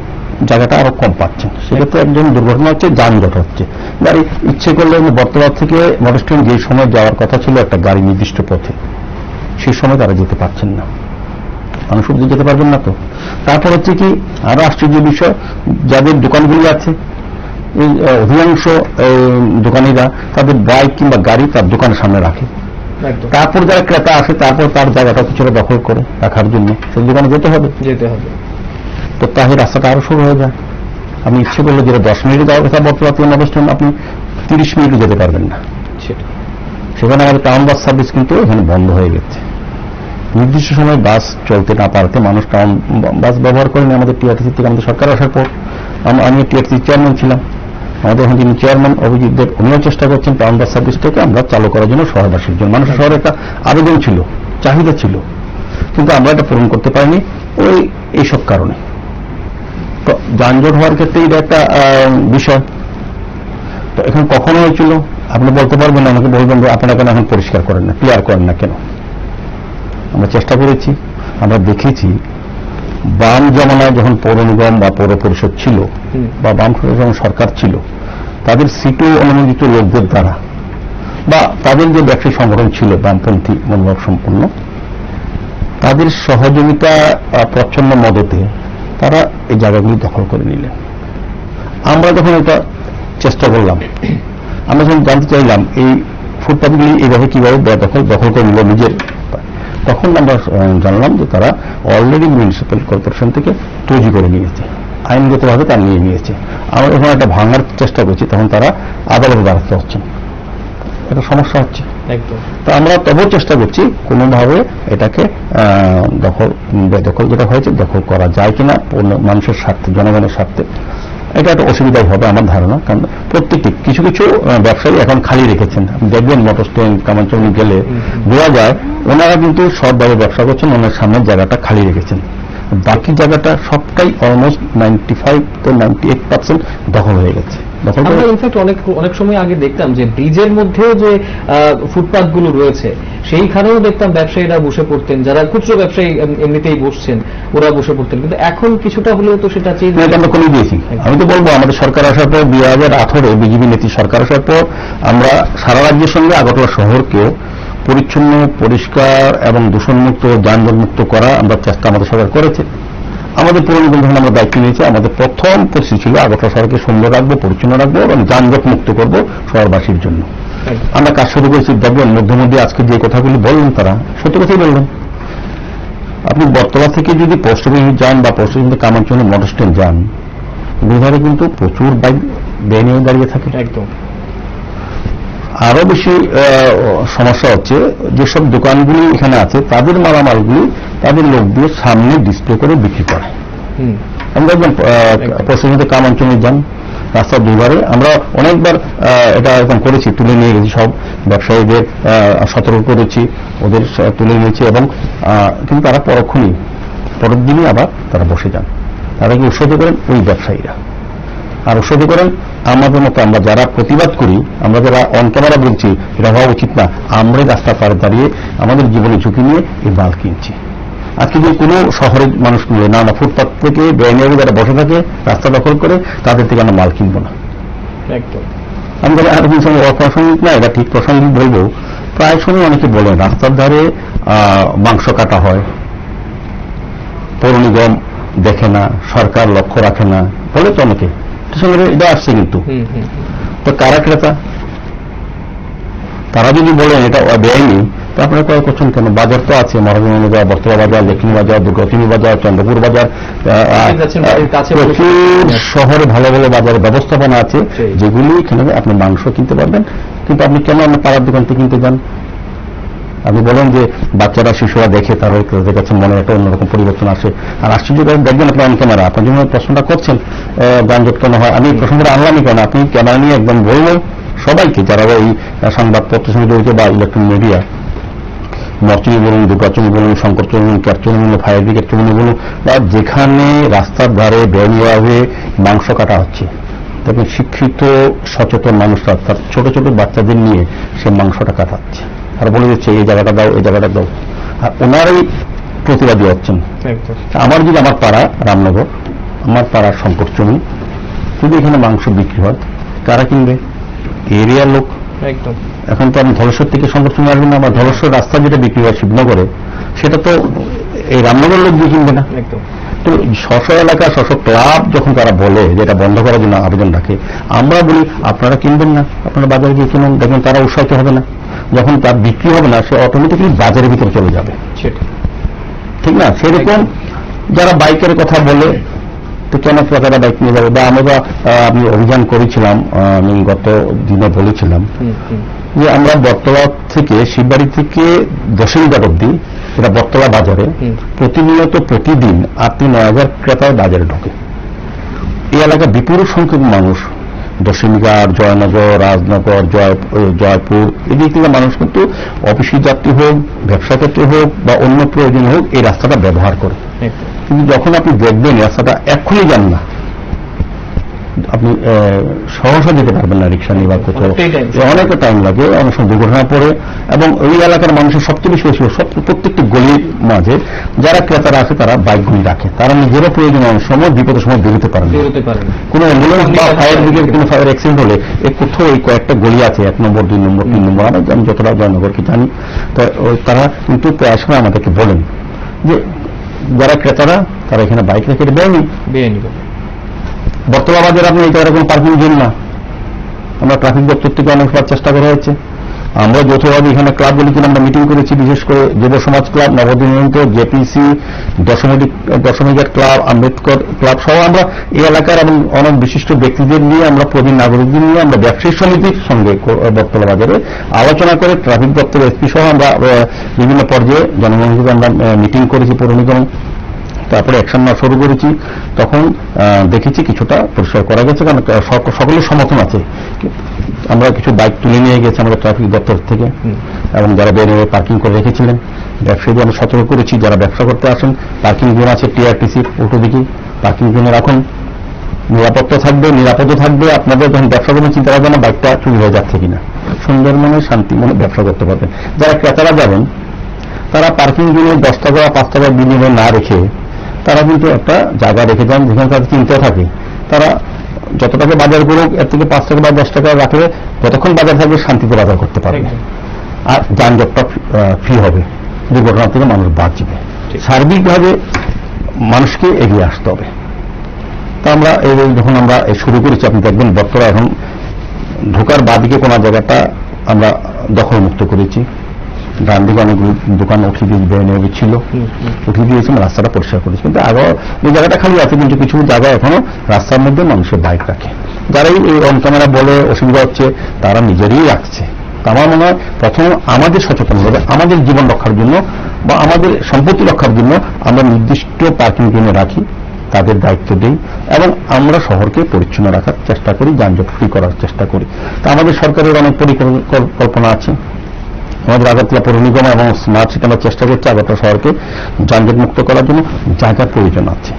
জায়গাটা আরো কম পাচ্ছেন। সেক্ষেত্রে একজন দুর্ঘটনা হচ্ছে, যানজট হচ্ছে। গাড়ি ইচ্ছে করলে বর্তমান থেকে মডেস্ট্রেন যে সময় যাওয়ার কথা ছিল একটা গাড়ি নির্দিষ্ট পথে, সেই সময় তারা যেতে পারছেন না, মানুষ যেতে পারবেন না। তো তারপর হচ্ছে কি আরো আশ্চর্য বিষয়, যাদের দোকানগুলি আছে, এই অধিকাংশ দোকানিরা তাদের বাইক কিংবা গাড়ি তার দোকানের সামনে রাখে। তারপর যারা ক্রেতা আসে, তারপর তার জায়গাটা কিছুটা দখল করে রাখার জন্য সেই দোকানে যেতে হবে। তো তাহলে রাস্তাটা আরো শুরু হয়ে যায়। আপনি ইচ্ছে করলে যেটা 10 মিনিটে যাওয়ার কথা বর্তমান অবস্থান, আপনি 30 মিনিটে যেতে পারবেন না। সেখানে আমাদের টাউন বাস সার্ভিস কিন্তু এখানে বন্ধ হয়ে গেছে। নির্দিষ্ট সময় বাস চলতে না পারতে মানুষ টাউন বাস ব্যবহার করেনি। আমাদের টিআরটিসি থেকে আমাদের সরকার আসার পর আমি টিআরটিসি চেয়ারম্যান ছিলাম, আমাদের এখন যিনি চেয়ারম্যান অভিজিৎ দেব, উনিও চেষ্টা করছেন টাউন বাস সার্ভিসটাকে আমরা চালু করার জন্য শহরবাসীর জন্য। মানুষের শহরে একটা আবেদন ছিল, চাহিদা ছিল, কিন্তু আমরা এটা পূরণ করতে পারিনি এইসব কারণে। তো যানজট হওয়ার ক্ষেত্রে এটা একটা বিষয়। তো এখন কখনো হয়েছিল আপনি বলতে পারবেন না, আমাকে বলবেন যে আপনারা কেন এখন পরিষ্কার করেন না, ক্লিয়ার করেন না কেন? আমরা চেষ্টা করেছি, আমরা দেখেছি বাম জমানায় যখন পৌর নিগম বা পৌর পরিষদ ছিল বা বাম যখন সরকার ছিল, তাদের সিটু অনুমোদিত লোকদের দ্বারা বা তাদের যে ব্যবসায়ী সংগঠন ছিল বামপন্থী মনোভাব সম্পন্ন, তাদের সহযোগিতা প্রচ্ছন্ন মদতে তারা এই জায়গাগুলি দখল করে নিলেন। আমরা যখন এটা চেষ্টা করলাম, আমরা যখন জানতে চাইলাম এই ফুটপাথগুলি এইভাবে কিভাবে দখল করে নিল নিজের, তখন আমরা জানলাম যে তারা অলরেডি মিউনিসিপ্যাল কর্পোরেশন থেকে তৈরি করে নিয়েছে, আইনগতভাবে তা নিয়ে নিয়েছে। আমরা যখন একটা ভাঙার চেষ্টা করছি তখন তারা আদালতে দ্বারস্থ হচ্ছেন, একটা সমস্যা হচ্ছে। তো আমরা তবুও চেষ্টা করছি কোনোভাবে এটাকে বেদখল যেটা হয়েছে দখল করা যায় কিনা মানুষের স্বার্থে, জনগণের স্বার্থে। এটা একটা অসুবিধাই হবে আমার ধারণা, কারণ প্রত্যেকটি কিছু কিছু ব্যবসায়ী এখন খালি রেখেছেন। দেখবেন মোটর স্ট্যান্ড কামারচন্ডী গেলে বোঝা যায় ওনারা কিন্তু সবভাবে ব্যবসা করছেন, ওনার সামনের জায়গাটা খালি রেখেছেন, বাকি জায়গাটা সবটাই অলমোস্ট 95 to 98% দখল হয়ে গেছে। আমরা ইনফ্যাক্ট অনেক সময় আগে দেখতাম যে ব্রিজের মধ্যেও যে ফুটপাথ গুলো রয়েছে সেইখানেও দেখতাম ব্যবসায়ীরা বসে পড়তেন, যারা খুচরো ব্যবসায়ী এমনিতেই বসছেন ওরা বসে পড়তেন, কিন্তু এখন কিছুটা হলেও তো সেটা চেঞ্জ আমরা কমিয়ে দিয়েছি। আমি তো বলবো আমাদের সরকার আসার পর 2018 বিজেপি নেত্রী সরকার আসার পর আমরা সারা রাজ্যের সঙ্গে আগরতলা শহরকেও পরিচ্ছন্ন, পরিষ্কার এবং দূষণমুক্ত, যানজটমুক্ত করা আমরা চেষ্টা আমাদের সরকার করেছে। আমাদের পৌর নিগম যখন আমরা দায়িত্ব নিয়েছি, আমাদের প্রথম পরিস্থিতি ছিল আগরতলা শহরকে সুন্দর রাখবো, পরিচ্ছন্ন রাখবো এবং যানজট মুক্ত করবো শহরবাসীর জন্য। আমরা কাজ শুরু করেছি। দেখবেন মধ্যে আজকে যে কথাগুলি বললেন তারা সত্যি কথাই বললেন। আপনি বর্তলা থেকে যদি পোস্ট অফিস যান বা পোস্ট অফিস থেকে কামারচন্ডী মোটর স্ট্যান্ড যান, দুধারে কিন্তু প্রচুর বাইক বেরিয়ে দাঁড়িয়ে থাকে। একদম আরো বেশি সমস্যা হচ্ছে যেসব দোকানগুলি এখানে আছে তাদের মালামালগুলি তাদের লোক দিয়ে সামনে ডিসপ্লে করে বিক্রি করে। আমরা একদম পশ্চিমবঙ্গে কামারচন্ডী যান, রাস্তার দুধারে আমরা অনেকবার এটা একদম করেছি, তুলে নিয়ে গেছি, সব ব্যবসায়ীদের সতর্ক করেছি, ওদের তুলে নিয়েছি এবং কিন্তু তারা পরের দিনই আবার তারা বসে যান। তারা কি উৎসাহিত করেন ওই ব্যবসায়ীরা, আর উৎসাহিত করেন আমাদের মতো আমরা যারা প্রতিবাদ করি, আমরা যারা অন ক্যামেরা বলছি এটা হওয়া উচিত না, আমরাই রাস্তার পাড়ে দাঁড়িয়ে আমাদের জীবনে ঝুঁকি নিয়ে এই মাল কিনছি। আজকে যদি কোনো শহরের মানুষগুলো না ফুটপাথ থেকে বেআইনি যারা বসে থাকে রাস্তা দখল করে, তাদের থেকে আমরা মাল কিনবো না। আমি তাহলে আর কোনো সময় অপ্রাসঙ্গিক না, এটা ঠিক প্রাসঙ্গিক বলবো। প্রায় সময় অনেকে বলেন রাস্তার ধারে মাংস কাটা হয়, পৌর নিগম দেখে না, সরকার লক্ষ্য রাখে না বলে তো অনেকে সঙ্গে এটা আসছে। কিন্তু তো কারা ক্রেতা? তারা যদি বলেন এটা বেআইনি, তো আপনারা ক্রয় করছেন কেন? বাজার তো আছে, মহারাজগঞ্জ বাজার, বস্ত্রা বাজার, লক্ষ্মী বাজার, দুর্গাচুনি বাজার, চন্দ্রপুর বাজার, প্রচুর শহরে ভালো ভালো বাজারের ব্যবস্থাপনা আছে, যেগুলি এখানে আপনি মাংস কিনতে পারবেন। কিন্তু আপনি কেন আপনার পাড়ার দোকান থেকে কিনতে যান? আপনি বলেন যে বাচ্চারা, শিশুরা দেখে তাদের কাছে মনে একটা অন্যরকম পরিবর্তন আসে। আর আশ্চর্য দেখবেন আপনি অন ক্যামেরা, আপনি যখন প্রশ্নটা করছেন যানজট কেন হয়, আমি প্রশ্নটা আনলামই কেন, আপনি ক্যামেরা নিয়ে একদম বলবো সবাইকে, যারা এই সংবাদপত্রের সঙ্গে রয়েছে বা ইলেকট্রনিক মিডিয়া, মরচুনি বলুন, দুর্গাচুনি বলুন, শঙ্করচুনি বলুন, ক্যারচুনি বলুন, ফায়ার ব্রিগেড চুনি বলুন, বা যেখানে রাস্তার ধারে বেআইনিভাবে মাংস কাটা হচ্ছে, তবে শিক্ষিত সচেতন মানুষরা তার ছোট ছোট বাচ্চাদের নিয়ে সে মাংসটা কাটাচ্ছে আর বলে দিচ্ছে এই জায়গাটা দাও, এই জায়গাটা দাও, আর ওনারাই প্রতিবাদী হচ্ছেন। আমার যদি আমার পাড়া রামনগর, আমার পাড়ার শঙ্করচুনি, যদি এখানে মাংস বিক্রি হয়, কারা কিনবে? এরিয়ার লোক। এখন তো আমি ধলেশ্বর থেকে শঙ্করচুনি আসবেন না, বা ধলেশ্বর রাস্তা যেটা বিক্রি হয় শিবনগরে, সেটা তো এই রামনগর লোক দিয়ে কিনবে না। তো স্ব এলাকা, স্ব ক্লাব যখন তারা বলে যে এটা বন্ধ করার জন্য আবেদন রাখে, আমরা বলি আপনারা কিনবেন না, আপনারা বাজারে গিয়ে কিনুন, দেখবেন তারা উৎসাহিত হবে না। যখন তার বিক্রি হবে না, সে অটোমেটিক্যালি বাজারের ভিতরে চলে যাবে, ঠিক না? সেরকম যারা বাইকের কথা বলে, তো কেন ক্রেতারা বাইক নিয়ে যাবে? বা আমরা আমি অভিযান করেছিলাম, আমি গত দিনে বলেছিলাম যে আমরা বটতলা থেকে, শিববাড়ি থেকে দশমীঘাট অব্দি, এটা বটতলা বাজারে প্রতিনিয়ত প্রতিদিন 8-9 হাজার ক্রেতা বাজারে ঢোকে। এই এলাকায় বিপুল সংখ্যক মানুষ দশমীঘাট, জয়নগর, রাজনগর, জয়পুর এদিক থেকে মানুষ কিন্তু অফিসি যাত্রী হোক, ব্যবসা ক্ষেত্রে হোক বা অন্য প্রয়োজন হোক এই রাস্তাটা ব্যবহার করে। কিন্তু যখন আপনি দেখবেন রাস্তাটা এক্ষুনি যান না, আপনি সহসা যেতে পারবেন না রিক্সা নিয়ে বা কোথাও, অনেকটা টাইম লাগে, অনেক সময় দুর্ঘটনা পড়ে। এবং ওই এলাকার মানুষের সবচেয়ে বেশি প্রত্যেকটি গলির মাঝে যারা ক্রেতারা আছে তারা বাইকগুলি রাখে, তারা নিজেরও প্রয়োজন অনেক সময় বিপদের সময় বেরোতে পারে না। কোনো অ্যাম্বুলেন্স বা ফায়ার ব্রিগেড কোনো ফায়ার অ্যাক্সিডেন্ট হলে এই কোথাও এই কয়েকটা গলি আছে, 1 নম্বর, 2 নম্বর, 3 নম্বর, আমি যতটা জয়নগরকে জানি, তো তারা কিন্তু প্রায় সময় আমাদেরকে বলেন যে যারা ক্রেতারা তারা এখানে বাইক রেখে বেআইনি। বর্তমান বাজারে আপনি এই জায়গায় কোনো পার্কিং দেন না, আমরা ট্রাফিক দপ্তর থেকে অনেকবার চেষ্টা করা হয়েছে। আমরা যৌথভাবে এখানে ক্লাবগুলিকে আমরা মিটিং করেছি, বিশেষ করে যুব সমাজ club, Nabadiganta, জেপিসি, Dashamighat club, Ambedkar club সহ আমরা এই এলাকার এবং অনেক বিশিষ্ট ব্যক্তিদের নিয়ে, আমরা প্রবীণ নাগরিকদের নিয়ে, আমরা ব্যবসায়ী সমিতির সঙ্গে বটতলা বাজারে আলোচনা করে ট্রাফিক দপ্তরের এসপি সহ আমরা বিভিন্ন পর্যায়ে জনগণের সাথে আমরা মিটিং করেছি পৌর নিগম, তারপরে অ্যাকশন নেওয়া শুরু করেছি। তখন দেখেছি কিছুটা পরিষ্কার করা গেছে, কারণ সকলের সমর্থন আছে। আমরা কিছু বাইক তুলে নিয়ে গেছি আমাদের ট্রাফিক দপ্তর থেকে, এবং যারা বেরিয়ে পার্কিং করে রেখেছিলেন ব্যবসায়ীদের আমরা সতর্ক করেছি, যারা ব্যবসা করতে আসেন পার্কিং জোন আছে টিআরটিসির উল্টো দিকে, পার্কিং জোনে রাখুন, নিরাপত্তা থাকবে, নিরাপদে থাকবে। আপনাদের যখন ব্যবসা করবেন চিন্তা করবেন না বাইকটা চুরি হয়ে যাচ্ছে কিনা, সুন্দর মনে শান্তি মনে ব্যবসা করতে পারবেন। যারা ক্রেতারা যাবেন তারা পার্কিং জোনে 10 টাকা 5 টাকার বিনিময়ে না রেখে তারা কিন্তু একটা জায়গা রেখে যান যেখানে তাদের চিন্তা থাকে। তারা যত টাকা বাজার করুক, এর থেকে 5 টাকা বা 10 টাকা রাখলে যতক্ষণ বাজার থাকবে শান্তিতে বাজার করতে পারবে, আর যানজটটা ফ্রি হবে, দুর্ঘটনা থেকে মানুষ বাঁচবে। সার্বিকভাবে মানুষকে এগিয়ে আসতে হবে। তা আমরা যখন আমরা শুরু করেছি, আপনি দেখবেন বর্তমানে এখন ঢোকার বাদিকে কোন জায়গাটা আমরা দখলমুক্ত করেছি, ডান দিকে অনেকগুলো দোকান উঠিয়ে দিয়ে বেআইনি ছিল, উঠিয়ে দিয়েছি, রাস্তাটা পরিষ্কার করেছি। কিন্তু আগে এই জায়গাটা খালি আছে, কিন্তু কিছু জায়গা এখনো রাস্তার মধ্যে মানুষের বাইক রাখে। যারাই এই অন ক্যামেরা বলে অসুবিধা হচ্ছে তারা নিজেরই রাখছে। আমার মনে হয় প্রথম আমাদের সচেতন হবে, আমাদের জীবন রক্ষার জন্য বা আমাদের সম্পত্তি রক্ষার জন্য আমরা নির্দিষ্ট পার্কিং জোনে রাখি, তাদের দায়িত্ব দিই, এবং আমরা শহরকে পরিচ্ছন্ন রাখার চেষ্টা করি, যানজট ফ্রি করার চেষ্টা করি। তা আমাদের সরকারের অনেক পরিকল্পনা আছে। আমাদের আগরতলা পৌর নিগম এবং স্মার্ট সিটি আমরা চেষ্টা করছি আগরতলা শহরকে যানজট মুক্ত করার জন্য। জায়গার প্রয়োজন আছে।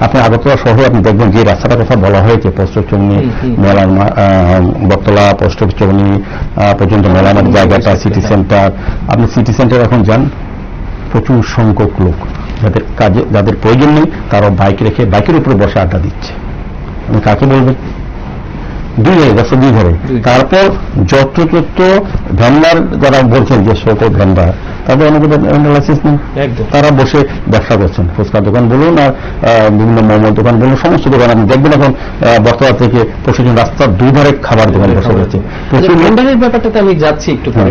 আপনি আগরতলা শহরে আপনি দেখবেন যে রাস্তাটার কথা বলা হয়েছে, পোস্ট অফিস চৌনি, মেলা, বটতলা পোস্ট অফিস চৌনি পর্যন্ত মেলানোর জায়গাটা, সিটি সেন্টার, আপনি সিটি সেন্টার এখন যান, প্রচুর সংখ্যক লোক যাদের কাজে যাদের প্রয়োজন নেই তারাও বাইক রেখে বাইকের উপরে বসে আড্ডা দিচ্ছে। আপনি কাকে বলবেন? দুই ঘরে। তারপর যত ভ্যান্ডার যারা বলছেন যে সকল ভ্যান্ডার তাদের অনেক লাইসেন্স নেই, একদম। তারা বসে ব্যবসা করছেন। ফুচকার দোকান বলুন আর বিভিন্ন মোমোর দোকান বলুন, সমস্ত দোকান আপনি দেখবেন এখন বর্তমান থেকে প্রতিদিন রাস্তার দুই ধারে খাবার দোকান বসে রয়েছে। প্রচুর ভেন্ডারের ব্যাপারটাতে আমি যাচ্ছি একটু পরে।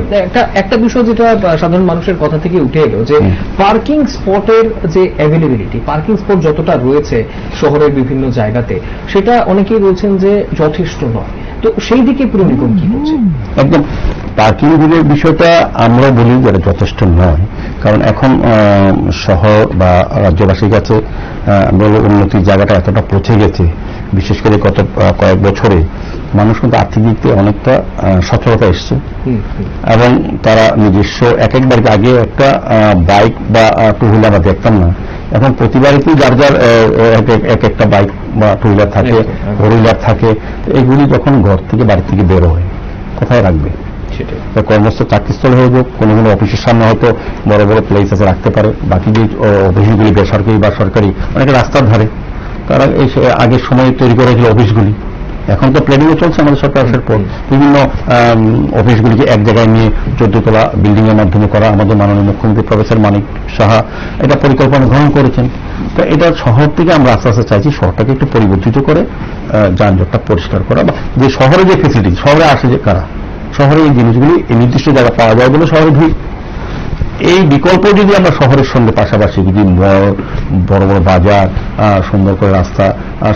একটা বিষয় যেটা সাধারণ মানুষের কথা থেকে উঠে এলো যে পার্কিং স্পটের যে অ্যাভেলেবিলিটি, পার্কিং স্পট যতটা রয়েছে শহরের বিভিন্ন জায়গাতে, সেটা অনেকেই বলছেন যে যথেষ্ট নয়। তো সেই দিকে পুর নিগম কি করছে? একদম পার্কিং এর বিষয়টা আমরা বলি যে এটা যথেষ্ট নয়, কারণ এখন শহর বা রাজ্যবাসীর কাছে উন্নতির জায়গাটা এতটা পৌঁছে গেছে, বিশেষ করে গত কয়েক বছরে মানুষ কিন্তু আর্থিক দিক থেকে অনেকটা সচ্ছলতা এসছে এবং তারা নিজস্ব এক বাড়িতে আগে একটা বাইক বা টু হুইলার আমরা দেখতাম না, এখন প্রতি বাড়িতেই যার যার এক একটা বাইক বা টু হুইলার থাকে, ফোর হুইলার থাকে। এগুলি যখন ঘর থেকে বাড়ি থেকে বের হয় কোথায় রাখবে? কর্মস্থল চাকরিস্থল হয়ে যাক, কোনো কোনো অফিসের সামনে হয়তো বড় বড় প্লেস আছে রাখতে পারে, বাকি যে অফিসগুলি বেসরকারি বা সরকারি অনেকে রাস্তার ধারে, তারা এই আগের সময় তৈরি করা হয়েছিল অফিসগুলি। এখন তো প্ল্যানিংও চলছে আমাদের সরকার আসার পর, বিভিন্ন অফিসগুলিকে এক জায়গায় নিয়ে 14 তলা বিল্ডিং এর মাধ্যমে করা। আমাদের মাননীয় মুখ্যমন্ত্রী প্রফেসর মানিক সাহা এটা পরিকল্পনা গ্রহণ করেছেন। তো এটা শহর থেকে আমরা আস্তে আস্তে চাইছি শহরটাকে একটু পরিবর্তিত করে যানজটটা পরিষ্কার করা, বা যে শহরে যে ফেসিলিটি, শহরে আসে যে কারা, শহরে এই জিনিসগুলি এই নির্দিষ্ট জায়গা পাওয়া যায় বলে শহরে ভিড়। এই বিকল্প যদি আমরা শহরের সঙ্গে পাশাপাশি যদি বড় বড় বাজার, সুন্দর করে রাস্তা,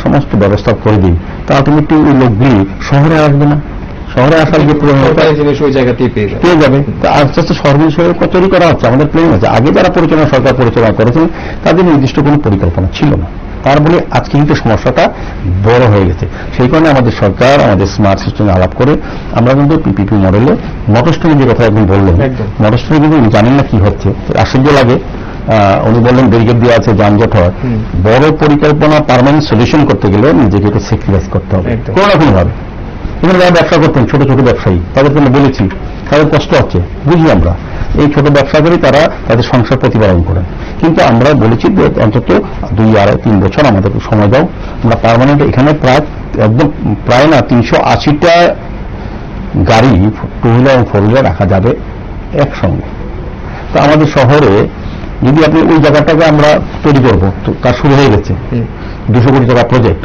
সমস্ত ব্যবস্থা করে দিই, তা আলটিমেটলি ওই লোকগুলি শহরে আসবে না, শহরে আসার যে জিনিস ওই জায়গাতেই পেয়ে যাবে। তা আস্তে আস্তে শহর তৈরি করা হচ্ছে, আমাদের প্ল্যান আছে। আগে যারা সরকার পরিচালনা করেছেন তাদের নির্দিষ্ট কোনো পরিকল্পনা ছিল না, তার বলে আজকে কিন্তু সমস্যাটা বড় হয়ে গেছে। সেই কারণে আমাদের সরকার আমাদের স্মার্ট সিস্টেমে আলাপ করে আমরা কিন্তু পিপিপি মডেলে মোটরস্ট্রিং যে কথা আপনি বললেন, মোটরস্ট্রিং কিন্তু জানেন না কি হচ্ছে, আশ্চর্য লাগে। উনি বললেন ব্যারিকেড দেওয়া আছে, যানজট হয়। বড় পরিকল্পনা পার্মানেন্ট সলিউশন করতে গেলে নিজেকে একটু স্যাক্রিফাইস করতে হবে কোনো না কোনো ভাবে। এখানে যারা ব্যবসা করতেন ছোট ছোট ব্যবসায়ী, তাদেরকে আমরা বলেছি তাদের কষ্ট হচ্ছে, বুঝি আমরা। এই ছোট ব্যবসা করে তারা তাদের সংসার প্রতিপালন করেন, কিন্তু আমরা বলেছি যে অন্তত 2-3 বছর আমাদের সময় দাও, আমরা পার্মানেন্ট এখানে প্রায় না 380টা গাড়ি টু হুইলার এবং ফোর হুইলার রাখা যাবে একসঙ্গে। তো আমাদের শহরে যদি আপনি ওই জায়গাটাকে আমরা তৈরি করবো, তো কাজ শুরু হয়ে গেছে, 200 কোটি টাকা প্রজেক্ট।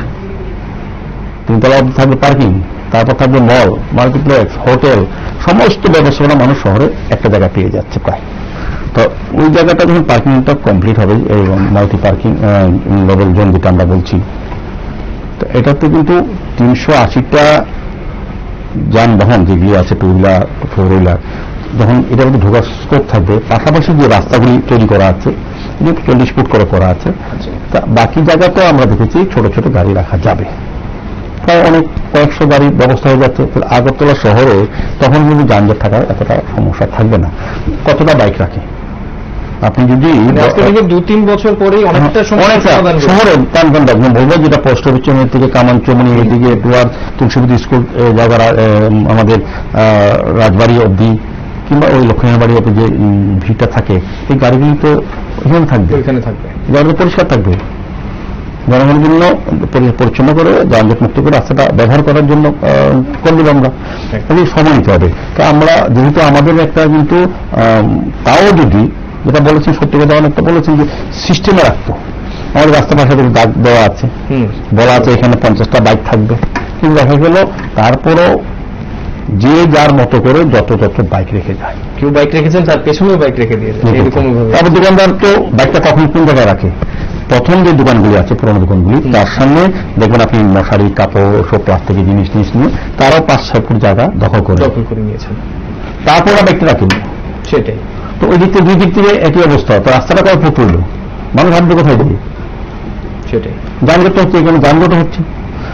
3 তলা থাকবে পার্কিং, তারপর থাকবে মল, মাল্টিপ্লেক্স, হোটেল, সমস্ত ব্যবস্থাপনা মানুষ শহরে একটা জায়গা পেয়ে যাচ্ছে প্রায়। তো ওই জায়গাটা যখন পার্কিংটা কমপ্লিট হবে এবং মাল্টি পার্কিং লেভেল জোন যেটা আমরা বলছি, তো এটাতে কিন্তু 380টা যানবাহন যেগুলি আছে টু হুইলার ফোর হুইলার, যখন এটার মধ্যে ঢোকার স্কোপ থাকবে, পাশাপাশি যে রাস্তাগুলি তৈরি করা আছে 40 ফুট করে করা আছে, তা বাকি জায়গাতেও আমরা দেখেছি ছোট ছোট গাড়ি রাখা যাবে, প্রায় অনেক কয়েকশো গাড়ির ব্যবস্থা হয়ে যাচ্ছে। আগরতলা শহরে তখন কিন্তু যানজট থাকার এতটা সমস্যা থাকবে না। কতটা বাইক রাখে আপনি যদি 2-3 বছর পরেই অনেকটা শহরে বলবো, যেটা পোস্ট অফিস থেকে কামানচমনি এদিকে দুয়ার তুলসীবতী স্কুল জায়গার আমাদের রাজবাড়ি অব্দি কিংবা ওই লক্ষ্মীনারায়ণ বাড়ি অব্দি যে ভিড়টা থাকে, এই গাড়িগুলি তো এখানে থাকবে, গাড়িগুলো পরিষ্কার থাকবে, জনগণের জন্য পরিচ্ছন্ন করে যানজট মুক্ত করে রাস্তাটা ব্যবহার করার জন্য করলে আমরা সময় নিতে হবে। তা আমরা যেহেতু আমাদের একটা কিন্তু তাও যদি যেটা বলেছেন সত্যি কথা অনেকটা বলেছেন যে সিস্টেমে রাখতো, আমাদের রাস্তার পাশে দাগ দেওয়া আছে, বলা আছে এখানে 50টা বাইক থাকবে, কিন্তু দেখা গেল তারপরও যে যার মতো করে যত বাইক রেখে যায়, কেউ বাইক রেখেছেন তার পেছনেও বাইক রেখে দিয়েছে এরকম। তারপর দোকানদার তো বাইকটা কখন কোন জায়গায় রাখে, প্রথম যে দোকানগুলি আছে পুরোনো দোকানগুলি তার সামনে দেখবেন আপনি মশারি, কাপড়, সব প্লাস্টিকের জিনিস নিয়ে তারাও 5-6 ফুট জায়গা দখল করে নিয়েছেন, তারপর ব্যক্তি রাখেন। সেটাই তো ওই দিক থেকে দুই দিক থেকে একই অবস্থা, তো রাস্তাটা কয় ফুট হইল, মানুষ হাঁটবে কোথায় দেবে? সেটাই যানজট হচ্ছে, এখানে যানজট হচ্ছে,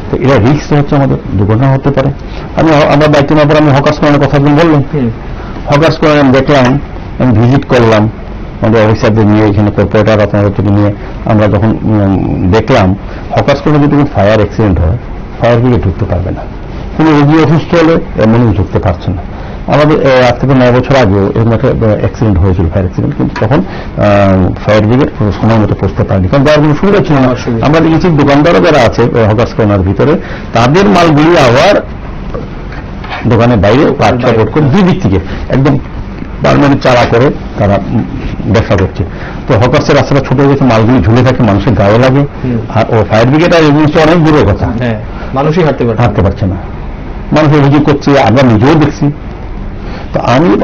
তো এটা রিস্ক হচ্ছে, আমাদের দুর্ঘটনা হতে পারে। আমরা দায়িত্ব নেওয়ার পর আমি হকার্স কর্নারের কথা বললাম, হকার্স কর্নার আমি দেখলাম, আমি ভিজিট করলাম আমাদের অফিসারদের নিয়ে, এখানে কর্পোরেটর আপনাদের থেকে নিয়ে আমরা যখন দেখলাম হকার্স কর্নার যদি ফায়ার অ্যাক্সিডেন্ট হয়, ফায়ার ব্রিগেড ঢুকতে পারবে না, কোনো রোগী অসুস্থ হলে এমনই ঢুকতে পারছে না। আমাদের আজ থেকে 9 বছর আগেও এরকম একটা অ্যাক্সিডেন্ট হয়েছিল, ফায়ার অ্যাক্সিডেন্ট, কিন্তু তখন ফায়ার ব্রিগেড সময় মতো পৌঁছতে পারেনি, কারণ যার কোনো সুবিধা ছিল না। আমরা দেখেছি দোকানদারও যারা আছে হকার্স কর্নার ভিতরে, তাদের মালগুলি আবার দোকানের বাইরে 5-6 ফুট করে দুই দিক থেকে একদম পার্মানেন্ট চারা করে তারা ব্যবসা করছে। তো হকার্সের রাস্তাটা ছোট হয়ে গেছে, মালগুলি ঝুলে থাকে, মানুষের গায়ে লাগে। আর ও ফায়ার ব্রিগেড আর এগুলো তো অনেক দূরের কথা, হ্যাঁ, মানুষই হাঁটতে পারছে না। মানুষ অভিযোগ করছে, আমরা নিজেও দেখছি। তো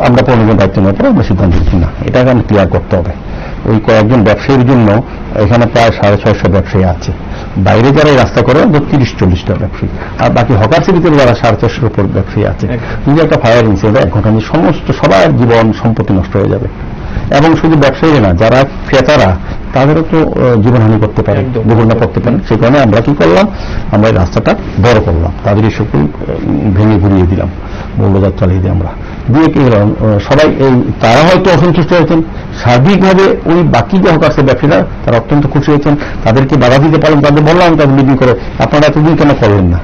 আমরা পৌরনিগমের দায়িত্ব নেওয়ার পরে আমরা সিদ্ধান্ত দিচ্ছি না, এটাকে আমি ক্লিয়ার করতে হবে। ওই কয়েকজন ব্যবসায়ীর জন্য এখানে প্রায় 650 ব্যবসায়ী আছে, বাইরে যারা এই রাস্তা করে 30-40টা ব্যবসায়ী, আর বাকি হকার্সের ভিতরে যারা 450-এর উপর ব্যবসায়ী আছে। যদি একটা ফায়ার ইনসিডেন্ট 1 ঘন্টা সমস্ত সবার জীবন সম্পত্তি নষ্ট হয়ে যাবে। এবং শুধু ব্যবসায়ী না, যারা ক্রেতারা তাদেরও তো জীবনহানি করতে পারে, দুর্ঘটনা করতে পারে। সে কারণে আমরা কি করলাম, আমরা এই রাস্তাটা বড় করলাম, তাদের এই সকল ভেঙে ঘুরিয়ে দিলাম, বুলডোজার চালিয়ে দিই আমরা দিয়ে কি করলাম। সবাই তারা হয়তো অসন্তুষ্ট হয়েছেন, সার্বিকভাবে ওই বাকি যে হকার্সের ব্যবসায়ীরা তারা অত্যন্ত খুশি হয়েছেন, তাদেরকে বাধা দিতে পারলেন। তাদের বললাম, তাদের মিটিং করে আপনারা এতদিন কেন করলেন না?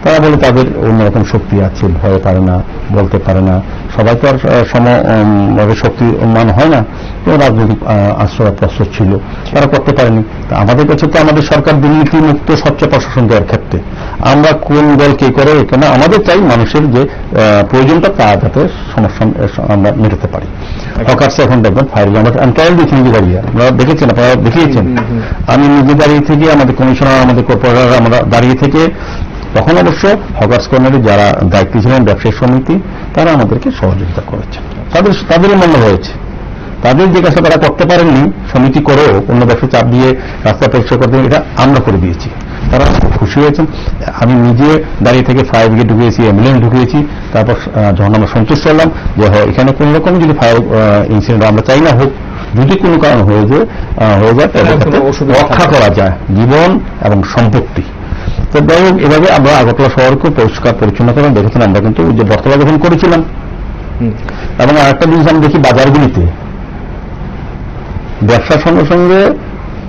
তারা বলে তাদের অন্যরকম শক্তি আছে, ভয় পারে না, বলতে পারে না। সবাই তো আর সমভাবে শক্তিমান হয় না, তো রাজনৈতিক আশ্রয় প্রস্তুত ছিল, তারা করতে পারেনি। তা আমাদের কাছে তো আমাদের সরকার দুর্নীতি মুক্ত স্বচ্ছ প্রশাসন দেওয়ার ক্ষেত্রে আমরা কোন দল কে করে এখানে আমাদের চাই মানুষের যে প্রয়োজনটা তা যাতে সমস্যা আমরা মেটাতে পারি। হকার্সে এখন দেখবেন ফায়ার আমরা ট্রায়াল দিয়েছি নিজে দাঁড়িয়ে, আপনারা দেখেছেন, আপনারা দেখিয়েছেন। আমি নিজে দাঁড়িয়ে থেকে, আমাদের কমিশনার, আমাদের কর্পোরেটর, আমরা দাঁড়িয়ে থেকে, তখন অবশ্য হকার্স কর্নারের যারা দায়িত্বে ছিলেন ব্যবসায়ী সমিতি, তারা আমাদেরকে সহযোগিতা করেছেন। তাদেরও মনে হয়েছে, তাদের যে কাজটা তারা করতে পারেননি সমিতি করেও অন্য ব্যবসায়ী চাপ দিয়ে রাস্তা পরিষ্কার করতে, এটা আমরা করে দিয়েছি। তারা খুশি হয়েছেন। আমি নিজে দাঁড়িয়ে থেকে ফায়ার ব্রিগেড ঢুকিয়েছি, অ্যাম্বুলেন্স ঢুকিয়েছি। তারপর যখন আমরা সন্তুষ্ট হলাম যে হয় এখানে কোন রকম যদি ফায়ার ইনসিডেন্ট আমরা চাই না হোক, যদি কোনো কারণ হয়ে যায় রক্ষা করা যায় জীবন এবং সম্পত্তি। তো যাই হোক, এভাবে আমরা আগরতলা শহরকে পরিষ্কার পরিচ্ছন্ন করে দেখেছেন। আমরা কিন্তু যে বটতলা যখন করেছিলাম, এবং আরেকটা জিনিস আমি দেখি বাজারগুলিতে ব্যবসার সঙ্গে সঙ্গে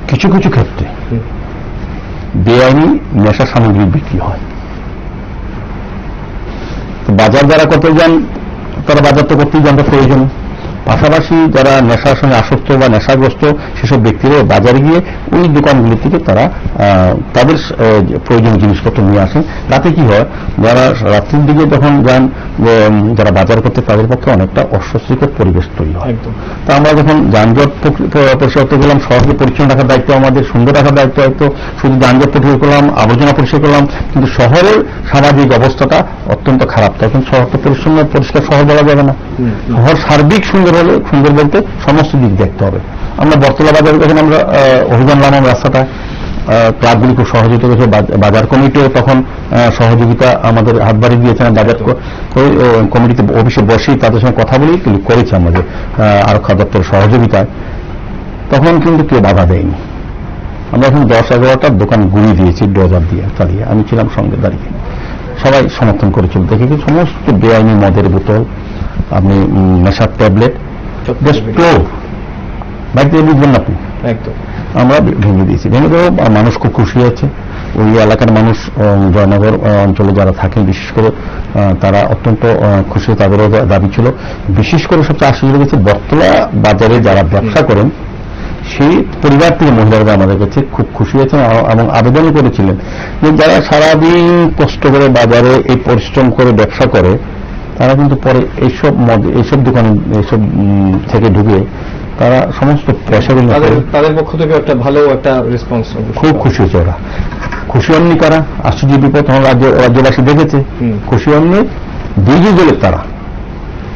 কিছু কিছু ক্ষেত্রে বেআইনি নেশা সামগ্রী বিক্রি হয়। তো বাজার যারা করতে যান তারা বাজার তো করতেই জানতে প্রয়োজন। পাশাপাশি যারা নেশার সঙ্গে আসক্ত বা নেশাগ্রস্ত সেসব ব্যক্তিরা বাজারে গিয়ে ওই দোকানগুলি থেকে তারা তাদের প্রয়োজনীয় জিনিসপত্র নিয়ে আসেন। তাতে কি হয়, যারা রাত্রির দিকে যখন যান, যারা বাজার করতে, তাদের পক্ষে অনেকটা অস্বস্তিকর পরিবেশ তৈরি হয়। তা আমরা যখন যানজট পরিষ্কার করতে গেলাম, শহরকে পরিচ্ছন্ন রাখার দায়িত্ব আমাদের, সুন্দর রাখার দায়িত্ব হয়তো শুধু যানজট পরিষ্কার করলাম, আবর্জনা পরিষ্কার করলাম, কিন্তু শহরের সামাজিক অবস্থাটা অত্যন্ত খারাপ। তখন শহরটা পরিষ্কার শহর বলা যাবে না। শহর সার্বিক সুন্দর হলে, সুন্দর বলতে সমস্ত দিক দেখতে হবে। আমরা বটতলা বাজারে যখন আমরা অভিযান নামাম রাস্তাটা, ক্লাবগুলি খুব সহযোগিতা করেছে, বাজার কমিটিও তখন সহযোগিতা আমাদের হাত বাড়িয়ে দিয়েছেন। বাজার কমিটিতে অফিসে বসেই তাদের সঙ্গে কথা বলেই করেছে আমাদের আরক্ষা দপ্তরের সহযোগিতায়। তখন কিন্তু কেউ বাধা দেয়নি। আমরা এখন 10-11টার দোকান গুঁড়িয়ে দিয়েছি ডোজার দিয়ে চালিয়ে, আমি ছিলাম সঙ্গে দাঁড়িয়ে, সবাই সমর্থন করেছিল। দেখে কি সমস্ত বেআইনি মদের বোতল, আপনি নেশার ট্যাবলেট, স্টোভ বাড়িতে বুঝবেন না আপনি, আমরা ভেঙে দিয়েছি। ভেঙে দেবো, মানুষ খুব খুশি হয়েছে। ওই এলাকার মানুষ, জয়নগর অঞ্চলে যারা থাকেন বিশেষ করে, তারা অত্যন্ত খুশি। তাদেরও দাবি ছিল। বিশেষ করে সবচেয়ে আশ্চর্য লেগেছে, বটতলা বাজারে যারা ব্যবসা করেন সেই পরিবার থেকে মহিলারা আমাদের কাছে খুব খুশি হয়েছেন এবং আবেদন করেছিলেন যে যারা সারাদিন কষ্ট করে বাজারে এই পরিশ্রম করে ব্যবসা করে, তারা কিন্তু পরে এইসব দোকানে এইসব থেকে ঢুকে তারা সমস্ত পয়সাগুলো, তাদের পক্ষ থেকে একটা ভালো একটা রেসপন্স, খুব খুশি হয়েছে ওরা। খুশি হননি কারা, আশ্চর্য বিপদ রাজ্যবাসী দেখেছে। খুশি হননি দুই দলের তারা,